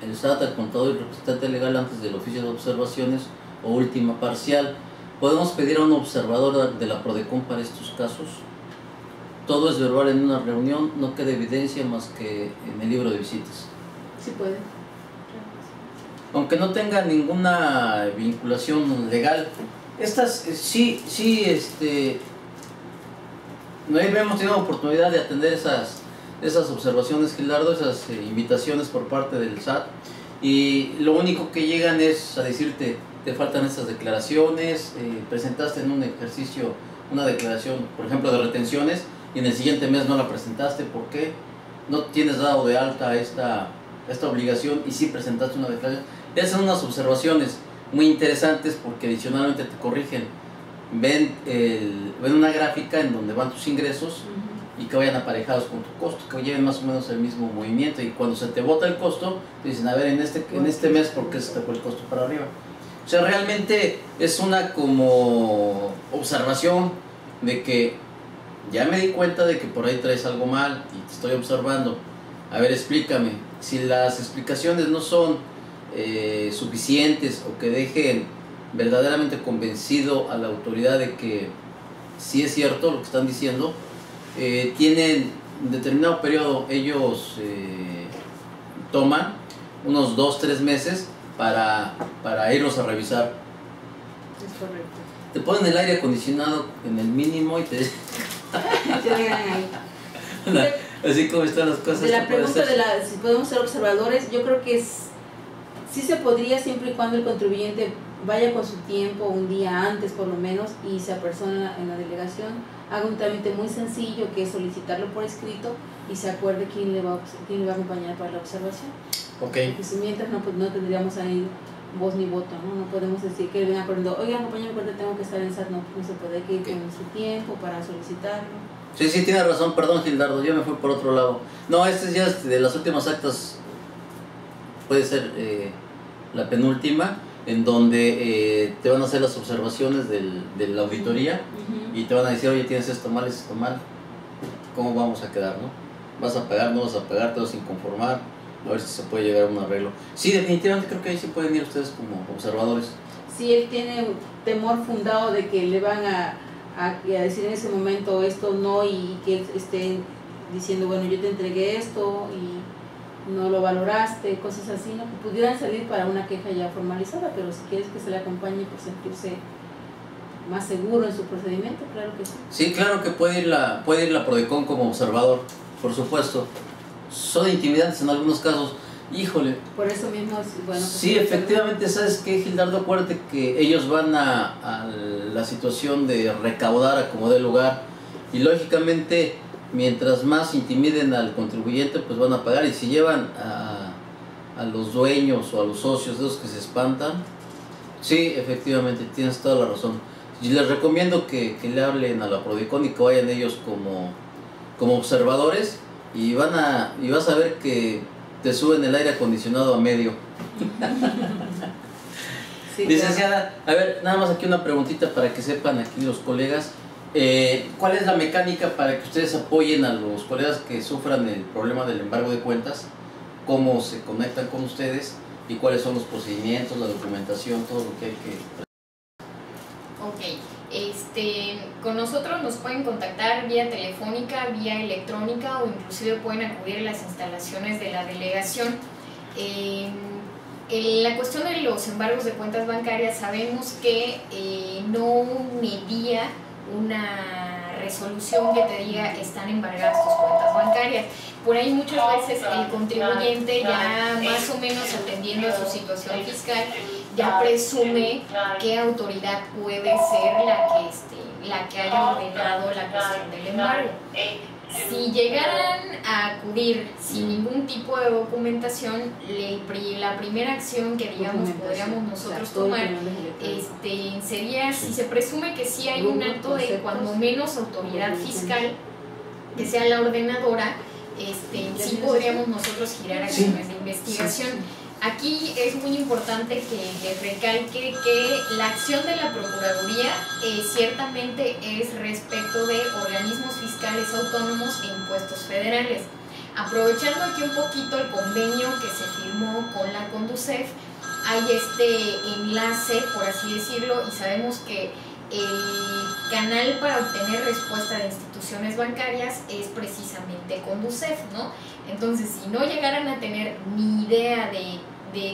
el SAT al contador y representante legal antes del oficio de observaciones o última parcial. ¿Podemos pedir a un observador de la PRODECON para estos casos? Todo es verbal en una reunión, no queda evidencia más que en el libro de visitas. Sí puede. Aunque no tenga ninguna vinculación legal, estas no hemos tenido oportunidad de atender esas observaciones, Gilardo, esas invitaciones por parte del SAT, y lo único que llegan es a decirte, te faltan estas declaraciones, presentaste en un ejercicio una declaración, por ejemplo, de retenciones, y en el siguiente mes no la presentaste. ¿Por qué? No tienes dado de alta esta obligación y sí presentaste una declaración. Esas son unas observaciones muy interesantes porque adicionalmente te corrigen. Ven una gráfica en donde van tus ingresos y que vayan aparejados con tu costo, que lleven más o menos el mismo movimiento, y cuando se te bota el costo, te dicen, a ver, en este mes, ¿por qué se te fue el costo para arriba? O sea, realmente es una como observación de que ya me di cuenta de que por ahí traes algo mal y te estoy observando. A ver, explícame. Si las explicaciones no son suficientes o que dejen verdaderamente convencido a la autoridad de que sí es cierto lo que están diciendo, tienen en determinado periodo, ellos toman unos 2-3 meses para irlos a revisar. Es correcto. Te ponen el aire acondicionado en el mínimo y te así como están las cosas. De la pregunta de si podemos ser observadores, yo creo que sí se podría, siempre y cuando el contribuyente vaya con su tiempo, un día antes por lo menos, y se apersona en la delegación, haga un trámite muy sencillo, que es solicitarlo por escrito y se acuerde quién le va a acompañar para la observación. Okay. Porque si mientras no tendríamos ahí voz ni voto, ¿no? No podemos decir que él venga corriendo, oiga, acompáñame porque tengo que estar en SAT, no se puede, que ir con su tiempo para solicitarlo. Sí, tiene razón, perdón, Gildardo, yo me fui por otro lado. No, este ya es de las últimas actas, puede ser la penúltima, en donde te van a hacer las observaciones de la auditoría y te van a decir, oye, tienes esto mal, ¿cómo vamos a quedar, no? ¿Vas a pagar, no vas a pagar, te vas a inconformar? A ver si se puede llegar a un arreglo. Sí, definitivamente creo que ahí sí pueden ir ustedes como observadores. Si él tiene un temor fundado de que le van a decir en ese momento esto no, y que estén diciendo, bueno, yo te entregué esto y no lo valoraste, cosas así, ¿no? Que pudieran salir para una queja ya formalizada, pero si quieres que se le acompañe por sentirse más seguro en su procedimiento, claro que sí. Sí, claro que puede ir la PRODECON como observador, por supuesto. Son intimidantes en algunos casos, híjole. Por eso mismo es bueno. Sí, efectivamente, ¿sabes qué, Gildardo? Acuérdate que ellos van a la situación de recaudar a como dé lugar, y lógicamente mientras más intimiden al contribuyente, pues van a pagar, y si llevan a los dueños o a los socios de esos que se espantan, sí, efectivamente, tienes toda la razón. Y les recomiendo que le hablen a la PRODECON y que vayan ellos como observadores, y vas a ver que te suben el aire acondicionado a medio. Sí, licenciada, a ver, nada más aquí una preguntita para que sepan aquí los colegas. ¿Cuál es la mecánica para que ustedes apoyen a los colegas que sufran el problema del embargo de cuentas? ¿Cómo se conectan con ustedes? ¿Y cuáles son los procedimientos, la documentación, todo lo que hay que...? Ok, con nosotros nos pueden contactar vía telefónica, vía electrónica o inclusive pueden acudir a las instalaciones de la delegación. La cuestión de los embargos de cuentas bancarias, sabemos que no medía una resolución que te diga están embargadas tus cuentas bancarias. Por ahí muchas veces el contribuyente, ya más o menos atendiendo a su situación fiscal, ya presume qué autoridad puede ser la que haya ordenado la cuestión del embargo. Si llegaran a acudir sin ningún tipo de documentación, la primera acción que digamos podríamos nosotros tomar sería, si se presume que sí hay un acto de cuando menos autoridad fiscal, que sea la ordenadora, sí podríamos nosotros girar acciones de investigación. Aquí es muy importante que les recalque que la acción de la Procuraduría ciertamente es respecto de organismos fiscales autónomos e impuestos federales. Aprovechando aquí un poquito el convenio que se firmó con la Conducef, hay este enlace, por así decirlo, y sabemos que el canal para obtener respuesta de instituciones bancarias es precisamente Conducef, ¿no? Entonces, si no llegaran a tener ni idea de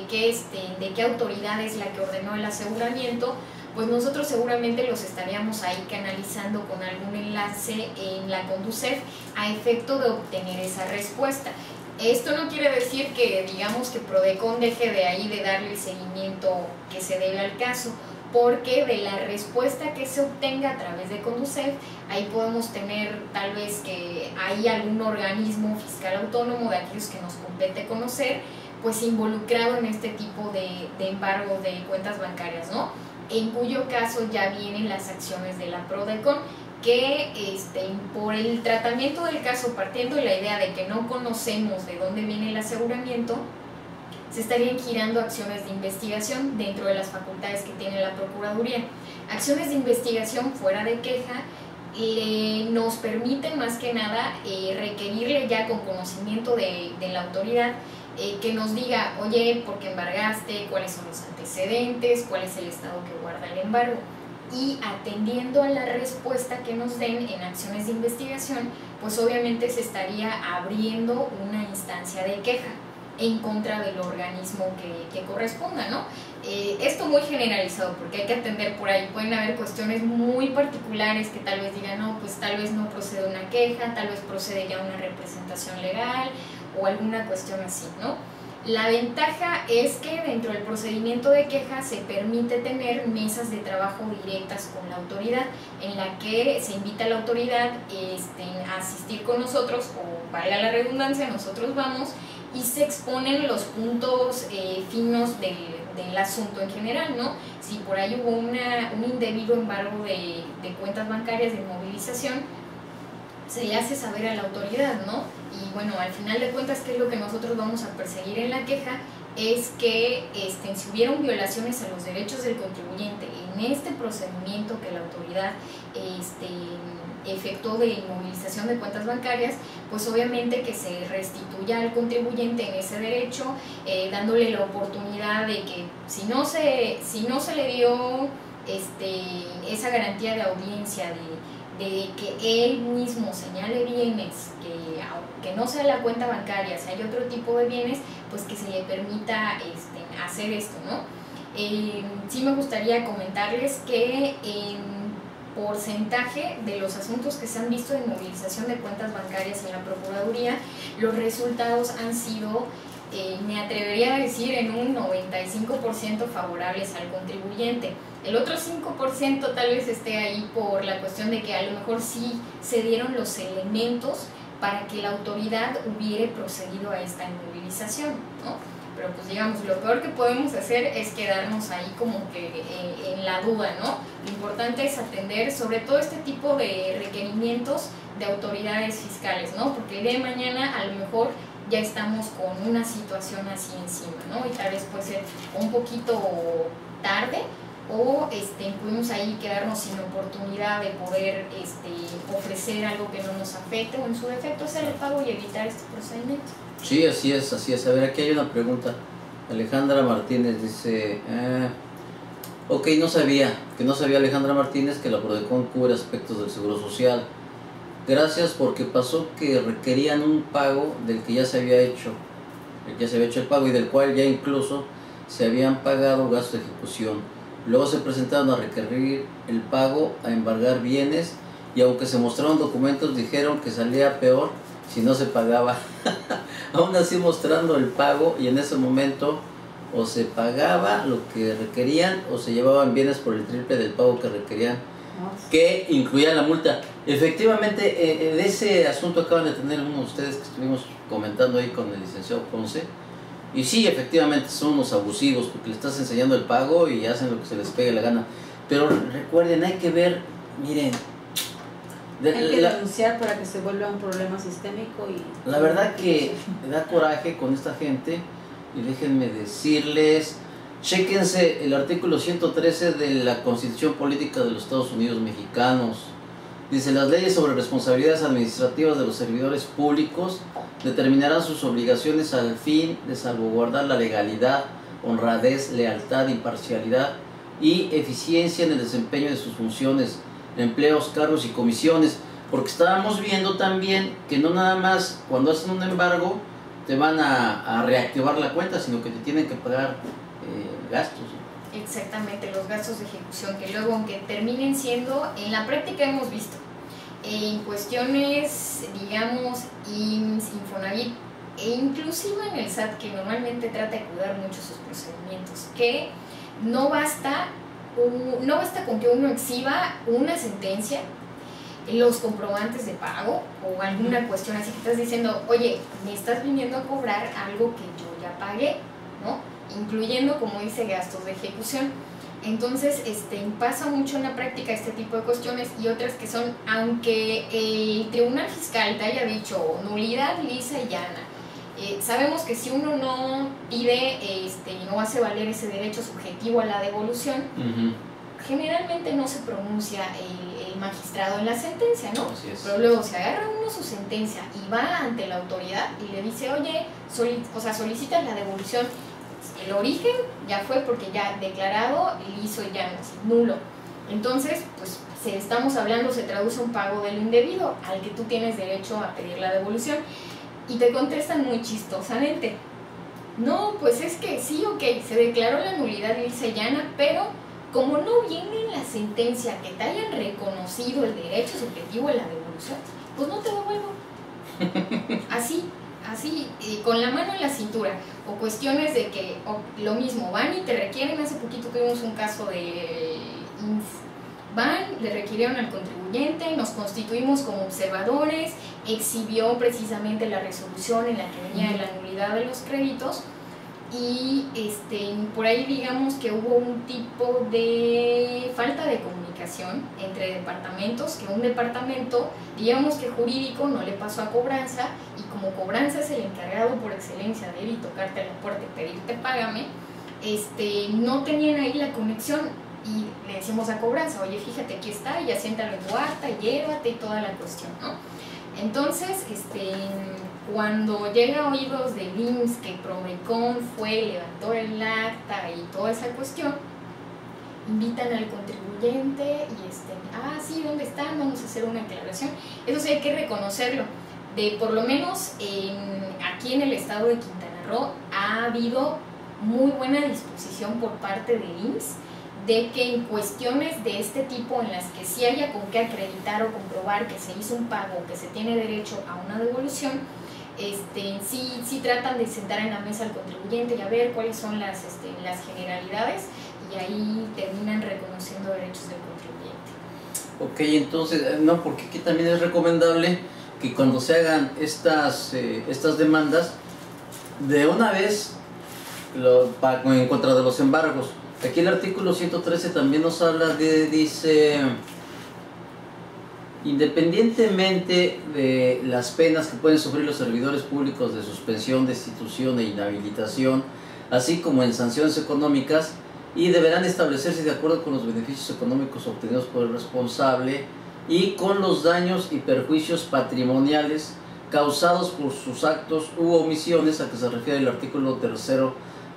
qué autoridad es la que ordenó el aseguramiento, pues nosotros seguramente los estaríamos ahí canalizando con algún enlace en la Conducef a efecto de obtener esa respuesta. Esto no quiere decir que digamos que Prodecon deje de ahí de darle el seguimiento que se debe al caso, porque de la respuesta que se obtenga a través de Conducef, ahí podemos tener tal vez que hay algún organismo fiscal autónomo de aquellos que nos compete conocer, pues involucrado en este tipo de embargo de cuentas bancarias, ¿no? En cuyo caso ya vienen las acciones de la Prodecon, que por el tratamiento del caso, partiendo de la idea de que no conocemos de dónde viene el aseguramiento, se estarían girando acciones de investigación dentro de las facultades que tiene la Procuraduría. Acciones de investigación fuera de queja nos permiten más que nada requerirle ya con conocimiento de la autoridad que nos diga, oye, ¿por qué embargaste? ¿Cuáles son los antecedentes? ¿Cuál es el estado que guarda el embargo? Y atendiendo a la respuesta que nos den en acciones de investigación, pues obviamente se estaría abriendo una instancia de queja en contra del organismo que corresponda, ¿no? Esto muy generalizado, porque hay que atender por ahí, pueden haber cuestiones muy particulares que tal vez digan, no, pues tal vez no procede una queja, tal vez procede ya una representación legal o alguna cuestión así, ¿no? La ventaja es que dentro del procedimiento de queja se permite tener mesas de trabajo directas con la autoridad, en la que se invita a la autoridad a asistir con nosotros, o valga la redundancia, nosotros vamos y se exponen los puntos finos del asunto en general, ¿no? Si por ahí hubo un indebido embargo de cuentas bancarias de movilización, se le hace saber a la autoridad, ¿no? Y bueno, al final de cuentas, ¿qué es lo que nosotros vamos a perseguir en la queja? Es que si hubieron violaciones a los derechos del contribuyente en este procedimiento que la autoridad efectuó de inmovilización de cuentas bancarias, pues obviamente que se restituya al contribuyente en ese derecho, dándole la oportunidad de que si no se le dio esa garantía de audiencia de que él mismo señale bienes, que no sea la cuenta bancaria, si hay otro tipo de bienes, pues que se le permita hacer esto, ¿no? Sí me gustaría comentarles que en porcentaje de los asuntos que se han visto de movilización de cuentas bancarias en la Procuraduría, los resultados han sido, me atrevería a decir, en un 95% favorables al contribuyente. El otro 5% tal vez esté ahí por la cuestión de que a lo mejor sí se dieron los elementos para que la autoridad hubiera procedido a esta inmovilización, ¿no? Pero pues digamos, lo peor que podemos hacer es quedarnos ahí como que en la duda, ¿no? Lo importante es atender sobre todo este tipo de requerimientos de autoridades fiscales, ¿no? Porque el día de mañana a lo mejor ya estamos con una situación así encima, ¿no? Y tal vez puede ser un poquito tarde, o pudimos ahí quedarnos sin oportunidad de poder ofrecer algo que no nos afecte, o en su defecto hacer el pago y evitar este procedimiento. Sí, así es. A ver, aquí hay una pregunta. Alejandra Martínez dice, Ok, que no sabía Alejandra Martínez que la Prodecon cubre aspectos del Seguro Social. Gracias, porque pasó que requerían un pago del que ya se había hecho, el pago, y del cual ya incluso se habían pagado gastos de ejecución. Luego se presentaron a requerir el pago, a embargar bienes, y aunque se mostraron documentos dijeron que salía peor si no se pagaba. Aún así mostrando el pago, y en ese momento o se pagaba lo que requerían o se llevaban bienes por el triple del pago que requerían, que incluía la multa. Efectivamente, de ese asunto acaban de tener uno de ustedes que estuvimos comentando ahí con el licenciado Ponce. Y sí, efectivamente son unos abusivos porque le estás enseñando el pago y hacen lo que se les pegue la gana. Pero recuerden, hay que ver, miren, hay que denunciar para que se vuelva un problema sistémico. Y la verdad que me da coraje con esta gente. Y déjenme decirles, chéquense el artículo 113 de la Constitución Política de los Estados Unidos Mexicanos. Dice: las leyes sobre responsabilidades administrativas de los servidores públicos determinarán sus obligaciones al fin de salvaguardar la legalidad, honradez, lealtad, imparcialidad y eficiencia en el desempeño de sus funciones, empleos, cargos y comisiones. Porque estábamos viendo también que no nada más cuando hacen un embargo te van a reactivar la cuenta, sino que te tienen que pagar gastos. Exactamente, los gastos de ejecución, que luego, aunque terminen siendo, en la práctica hemos visto, en cuestiones, digamos, IMSS, Infonavit, e inclusive en el SAT, que normalmente trata de cuidar mucho sus procedimientos, que no basta con que uno exhiba una sentencia, los comprobantes de pago o alguna cuestión así que estás diciendo, oye, me estás viniendo a cobrar algo que yo ya pagué, ¿no? Incluyendo, como dice, gastos de ejecución. Entonces, pasa mucho en la práctica este tipo de cuestiones, y otras que son, aunque el tribunal fiscal te haya dicho nulidad lisa y llana, sabemos que si uno no pide y no hace valer ese derecho subjetivo a la devolución, generalmente no se pronuncia el magistrado en la sentencia, ¿no? Pero luego se agarra uno su sentencia y va ante la autoridad y le dice, oye, solicitas la devolución. El origen ya fue porque ya declarado, liso y llano, nulo. Entonces, pues estamos hablando, se traduce un pago de lo indebido al que tú tienes derecho a pedir la devolución. Y te contestan muy chistosamente, no, pues es que sí, ok, se declaró la nulidad lisa y llana, pero como no viene en la sentencia que te hayan reconocido el derecho subjetivo a la devolución, pues no te devuelvo. Así, con la mano en la cintura. O cuestiones de que lo mismo, van y te requieren. Hace poquito tuvimos un caso de van, le requirieron al contribuyente, nos constituimos como observadores, exhibió precisamente la resolución en la que venía la nulidad de los créditos. Y por ahí digamos que hubo un tipo de falta de comunicación entre departamentos, que un departamento, digamos que jurídico, no le pasó a cobranza, y como cobranza es el encargado por excelencia de ir y tocarte a la puerta y pedirte págame, no tenían ahí la conexión, y le decimos a cobranza, oye, fíjate, aquí está, y asiéntalo en tu acta, llévate y toda la cuestión, ¿no? Entonces, cuando llega a oídos de IMSS que Prodecon levantó el acta y toda esa cuestión, invitan al contribuyente y sí, ¿dónde están? Vamos a hacer una aclaración. Eso sí hay que reconocerlo. Por lo menos aquí en el estado de Quintana Roo ha habido muy buena disposición por parte de IMSS de que en cuestiones de este tipo, en las que sí haya con qué acreditar o comprobar que se hizo un pago, que se tiene derecho a una devolución, sí tratan de sentar en la mesa al contribuyente y a ver cuáles son las generalidades, y ahí terminan reconociendo derechos del contribuyente. Ok, entonces, no, porque aquí también es recomendable que cuando se hagan estas demandas, de una vez en contra de los embargos. Aquí el artículo 113 también nos habla dice, independientemente de las penas que pueden sufrir los servidores públicos de suspensión, destitución e inhabilitación, así como en sanciones económicas, y deberán establecerse de acuerdo con los beneficios económicos obtenidos por el responsable y con los daños y perjuicios patrimoniales causados por sus actos u omisiones, a que se refiere el artículo 3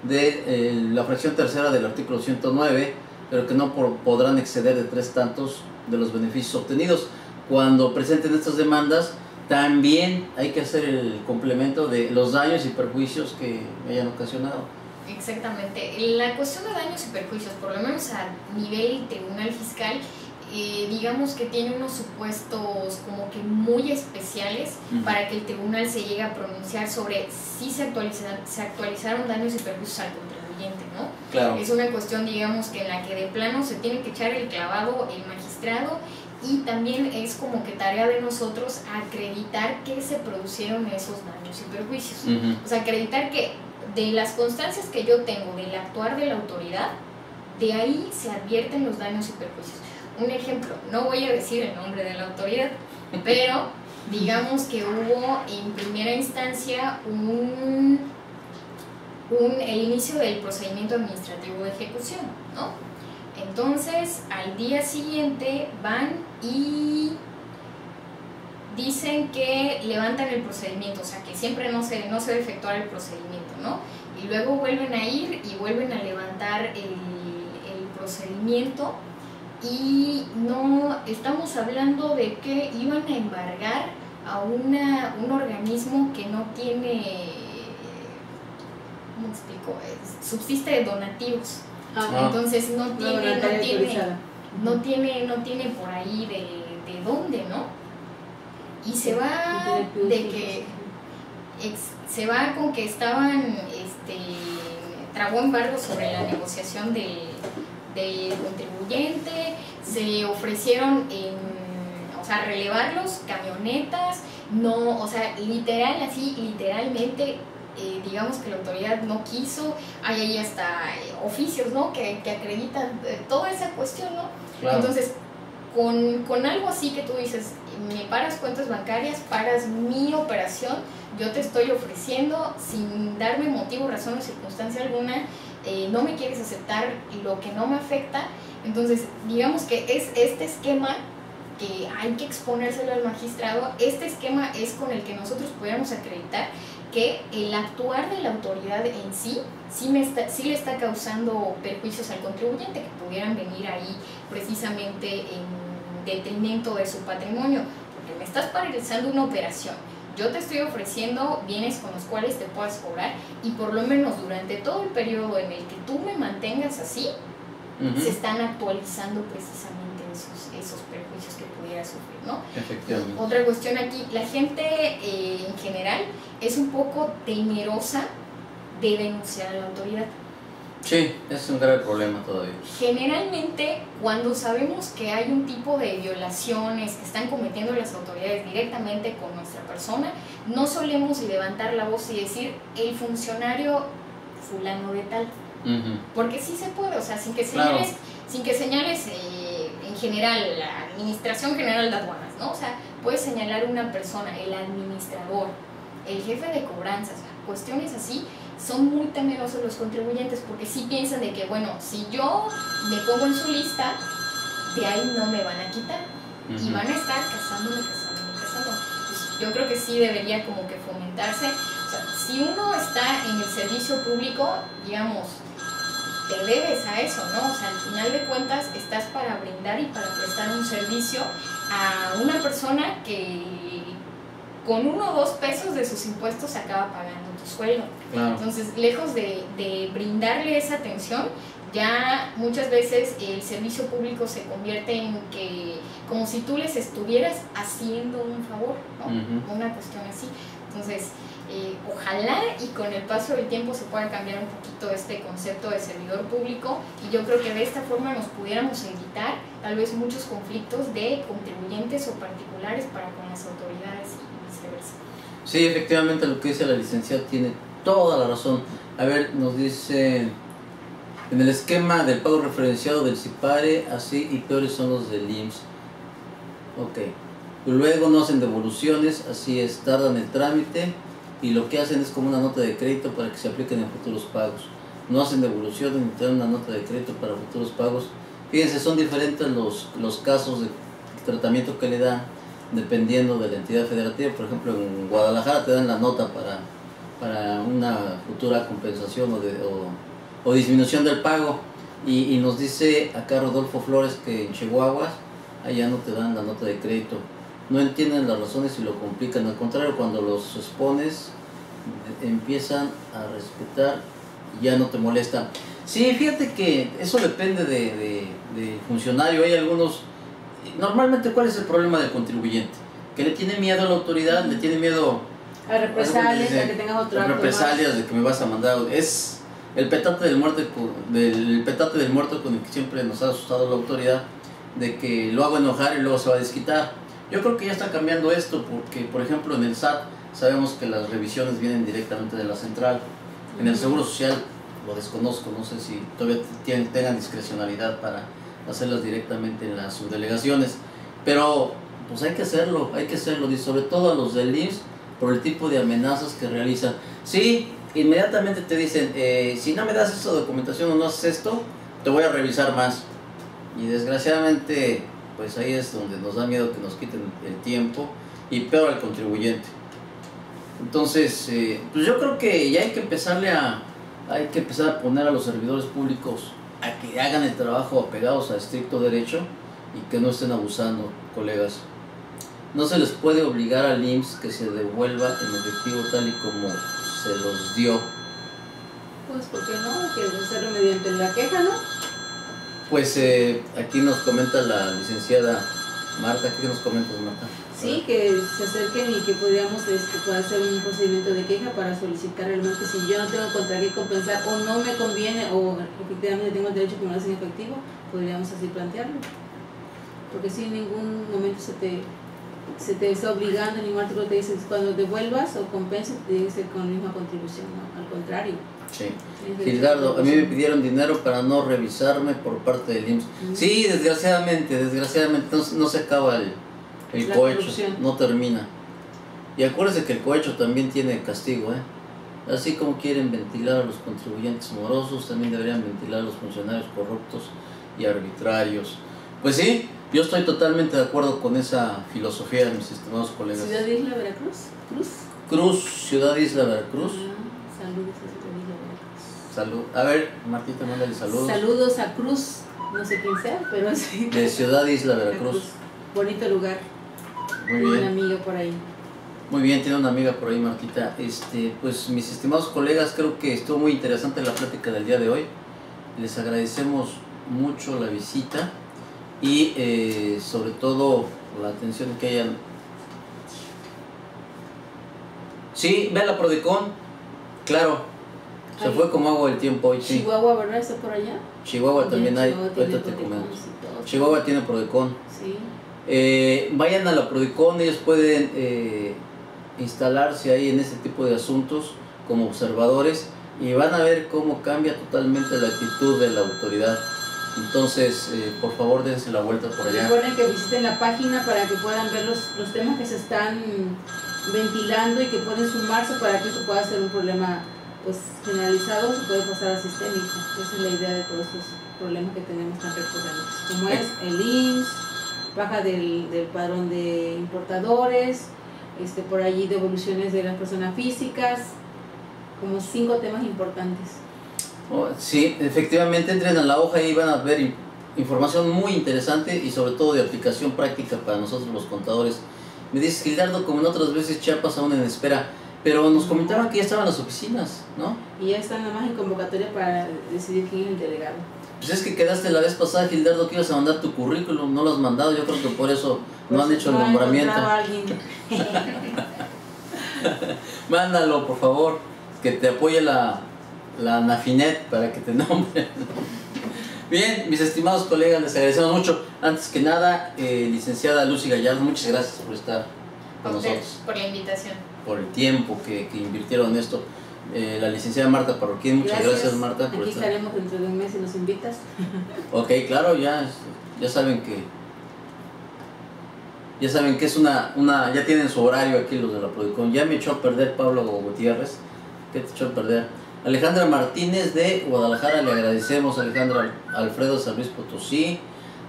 de la fracción tercera del artículo 109 pero que no podrán exceder de 3 tantos de los beneficios obtenidos. Cuando presenten estas demandas, también hay que hacer el complemento de los daños y perjuicios que hayan ocasionado. Exactamente. La cuestión de daños y perjuicios, por lo menos a nivel tribunal fiscal, digamos que tiene unos supuestos como que muy especiales para que el tribunal se llegue a pronunciar sobre si se actualizaron daños y perjuicios al contribuyente, ¿no? Claro. Es una cuestión, digamos, que en la que de plano se tiene que echar el clavado el magistrado, y también es como que tarea de nosotros acreditar que se produjeron esos daños y perjuicios. O sea, acreditar que de las constancias que yo tengo del actuar de la autoridad, de ahí se advierten los daños y perjuicios. Un ejemplo, no voy a decir el nombre de la autoridad, pero digamos que hubo en primera instancia el inicio del procedimiento administrativo de ejecución, ¿no? Entonces, al día siguiente van y dicen que levantan el procedimiento, o sea, que siempre no se debe efectuar el procedimiento, ¿no? Y luego vuelven a ir y vuelven a levantar el procedimiento, y no estamos hablando de que iban a embargar a un organismo que no tiene, ¿cómo explico? Subsiste de donativos. Entonces no tiene por ahí de dónde, ¿no? Y se va con que estaban trabó embargo sobre la negociación del contribuyente, se ofrecieron relevarlos, camionetas, no, o sea, literalmente digamos que la autoridad no quiso. Hay ahí hasta oficios, ¿no?, que acreditan toda esa cuestión, ¿no? Claro. Entonces, con algo así que tú dices, me paras cuentas bancarias, paras mi operación, yo te estoy ofreciendo sin darme motivo, razón o circunstancia alguna, no me quieres aceptar lo que no me afecta. Entonces, digamos que es este esquema que hay que exponérselo al magistrado. Este esquema es con el que nosotros pudiéramos acreditar que el actuar de la autoridad en sí le está causando perjuicios al contribuyente, que pudieran venir ahí precisamente en detrimento de su patrimonio, porque me estás paralizando una operación, yo te estoy ofreciendo bienes con los cuales te puedas cobrar, y por lo menos durante todo el periodo en el que tú me mantengas así, se están actualizando precisamente esos perjuicios que pudiera sufrir, ¿no? Efectivamente. Otra cuestión aquí, la gente en general es un poco temerosa de denunciar a la autoridad. Sí, es un grave problema todavía. Generalmente, cuando sabemos que hay un tipo de violaciones que están cometiendo las autoridades directamente con nuestra persona, no solemos levantar la voz y decir el funcionario fulano de tal. Porque sí se puede, o sea, sin que señales en general, la Administración General de Aduanas, ¿no? O sea, puedes señalar una persona, el administrador, el jefe de cobranzas, cuestiones así. Son muy temerosos los contribuyentes porque sí piensan de que, bueno, si yo me pongo en su lista, de ahí no me van a quitar y van a estar casándome. Pues yo creo que sí debería como que fomentarse. O sea, si uno está en el servicio público, digamos, te debes a eso, ¿no? O sea, al final de cuentas estás para brindar y para prestar un servicio a una persona que con 1 o 2 pesos de sus impuestos acaba pagando tu sueldo. Claro. Entonces, lejos de brindarle esa atención, ya muchas veces el servicio público se convierte en que, como si tú les estuvieras haciendo un favor, ¿no? Una cuestión así. Entonces, ojalá y con el paso del tiempo se pueda cambiar un poquito este concepto de servidor público, y yo creo que de esta forma nos pudiéramos evitar tal vez muchos conflictos de contribuyentes o particulares para con las autoridades y viceversa. Sí, efectivamente lo que dice la licenciada tiene toda la razón. A ver, nos dice, en el esquema del pago referenciado del CIPARE, así y peores son los del IMSS. Ok. Luego no hacen devoluciones, así es, tardan el trámite y lo que hacen es como una nota de crédito para que se apliquen en futuros pagos. No hacen devoluciones ni te dan una nota de crédito para futuros pagos. Fíjense, son diferentes los casos de tratamiento que le dan dependiendo de la entidad federativa. Por ejemplo, en Guadalajara te dan la nota para una futura compensación o disminución del pago. Y nos dice acá Rodolfo Flores que en Chihuahua allá no te dan la nota de crédito. No entienden las razones y lo complican. Al contrario, cuando los expones empiezan a respetar y ya no te molesta. Sí, fíjate que eso depende de funcionario. Hay algunos... Normalmente, ¿cuál es el problema del contribuyente? Que le tiene miedo a la autoridad, le tiene miedo a represalias, a que tengas otro acto más. Represalias de que me vas a mandar. Es el petate del muerto con el que siempre nos ha asustado la autoridad, de que lo hago enojar y luego se va a desquitar. Yo creo que ya está cambiando esto porque, por ejemplo, en el SAT sabemos que las revisiones vienen directamente de la central. En el Seguro Social lo desconozco, no sé si todavía tengan discrecionalidad para hacerlas directamente en las subdelegaciones, pero pues hay que hacerlo, y sobre todo a los del IMSS por el tipo de amenazas que realizan. Sí, inmediatamente te dicen, si no me das esta documentación o no haces esto, te voy a revisar más. Y desgraciadamente, pues ahí es donde nos da miedo que nos quiten el tiempo y peor al contribuyente. Entonces, pues yo creo que ya hay que empezar a poner a los servidores públicos a que hagan el trabajo apegados a estricto derecho y que no estén abusando, colegas. No se les puede obligar al IMSS que se devuelva en efectivo tal y como se los dio. Pues, ¿por qué no? Que hacerlo mediante la queja, ¿no? Pues aquí nos comenta la licenciada Marta. ¿Qué nos comentas, Marta? Sí, que se acerquen y que podríamos pueda hacer un procedimiento de queja para solicitar realmente si yo no tengo contra qué compensar o no me conviene o efectivamente tengo el derecho a que me lo hacen efectivo, podríamos así plantearlo. Porque si en ningún momento se te está obligando, en ningún artículo te dice cuando devuelvas o compenses, tiene que ser con la misma contribución, ¿no? Al contrario. Sí. Gildardo, a mí me pidieron dinero para no revisarme por parte del IMSS. Sí, desgraciadamente no se acaba el cohecho, no termina. Y acuérdense que el cohecho también tiene castigo, Así como quieren ventilar a los contribuyentes morosos, también deberían ventilar a los funcionarios corruptos y arbitrarios. Pues sí, yo estoy totalmente de acuerdo con esa filosofía de mis estimados colegas. ¿Ciudad Isla Veracruz? Cruz, Ciudad Isla Veracruz. Saludos a Ciudad Isla Veracruz. Salud. A ver, Martita, mándale saludos. Saludos a Cruz, no sé quién sea, pero sí. De Ciudad Isla Veracruz. Bonito lugar. Muy bien. Una amiga por ahí. Muy bien, tiene una amiga por ahí, Martita. Pues mis estimados colegas, creo que estuvo muy interesante la plática del día de hoy. Les agradecemos mucho la visita y sobre todo la atención que hayan. Sí, ve a la Prodecon, claro, se fue como agua el tiempo hoy. Sí. Chihuahua, ¿verdad? ¿Está por allá? Chihuahua también hay, ahorita te comento. Chihuahua tiene Prodecon. Sí. Vayan a la Prodecon, ellos pueden instalarse ahí en este tipo de asuntos como observadores y van a ver cómo cambia totalmente la actitud de la autoridad. Entonces, por favor, dense la vuelta por allá. Recuerden que visiten la página para que puedan ver los temas que se están ventilando y que pueden sumarse para que eso pueda ser un problema pues generalizado, se puede pasar a sistémico. Esa es la idea de todos estos problemas que tenemos tan recurrentes, como es el IMSS, baja del padrón de importadores, por allí devoluciones de las personas físicas, como 5 temas importantes. Sí, efectivamente, entren a la hoja y van a ver información muy interesante y sobre todo de aplicación práctica para nosotros los contadores. Me dices, Gildardo, como en otras veces Chiapas aún en espera, pero nos comentaban que ya estaban las oficinas, ¿no? Y ya están nada más en convocatoria para decidir quién es el delegado. Pues es que quedaste la vez pasada, Gildardo, que ibas a mandar tu currículum, no lo has mandado, yo creo que por eso no han hecho el nombramiento. A alguien. Mándalo, por favor, que te apoye la Nafinet para que te nombren. Bien, mis estimados colegas, les agradecemos mucho. Antes que nada, licenciada Lucy Gallardo, muchas gracias por estar con nosotros. Por la invitación. Por el tiempo que invirtieron en esto. La licenciada Marta Parroquín, muchas gracias Marta. Aquí estaremos dentro de un mes si nos invitas. Ok, claro, ya saben que es una ya tienen su horario aquí los de la Prodecon. Ya me echó a perder Pablo Gutiérrez. ¿Qué te echó a perder? Alejandra Martínez de Guadalajara, le agradecemos. Alejandra. Alfredo San Luis Potosí,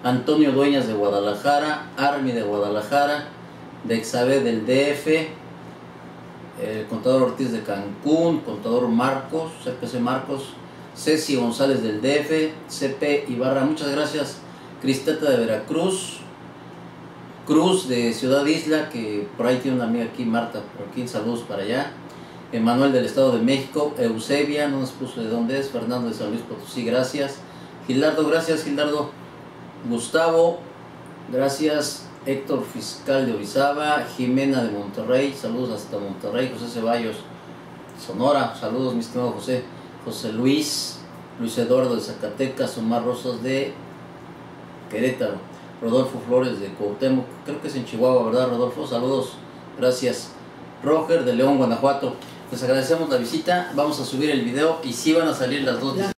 Antonio Dueñas de Guadalajara, Armi de Guadalajara, de Exabe del DF, el contador Ortiz de Cancún, contador Marcos, CPC Marcos, Ceci González del DF, CP Ibarra, muchas gracias. Cristeta de Veracruz, Cruz de Ciudad Isla, que por ahí tiene una amiga aquí, Marta, por aquí, saludos para allá. Emanuel del Estado de México, Eusebia, no nos puso de dónde es, Fernando de San Luis Potosí, gracias. Gilardo, gracias Gilardo. Gustavo, gracias. Héctor Fiscal de Orizaba, Jimena de Monterrey, saludos hasta Monterrey. José Ceballos, Sonora, saludos mi estimado José. José Luis, Luis Eduardo de Zacatecas, Omar Rosas de Querétaro, Rodolfo Flores de Cuauhtémoc, creo que es en Chihuahua, ¿verdad Rodolfo? Saludos, gracias. Roger de León, Guanajuato, les agradecemos la visita, vamos a subir el video y sí van a salir las dos.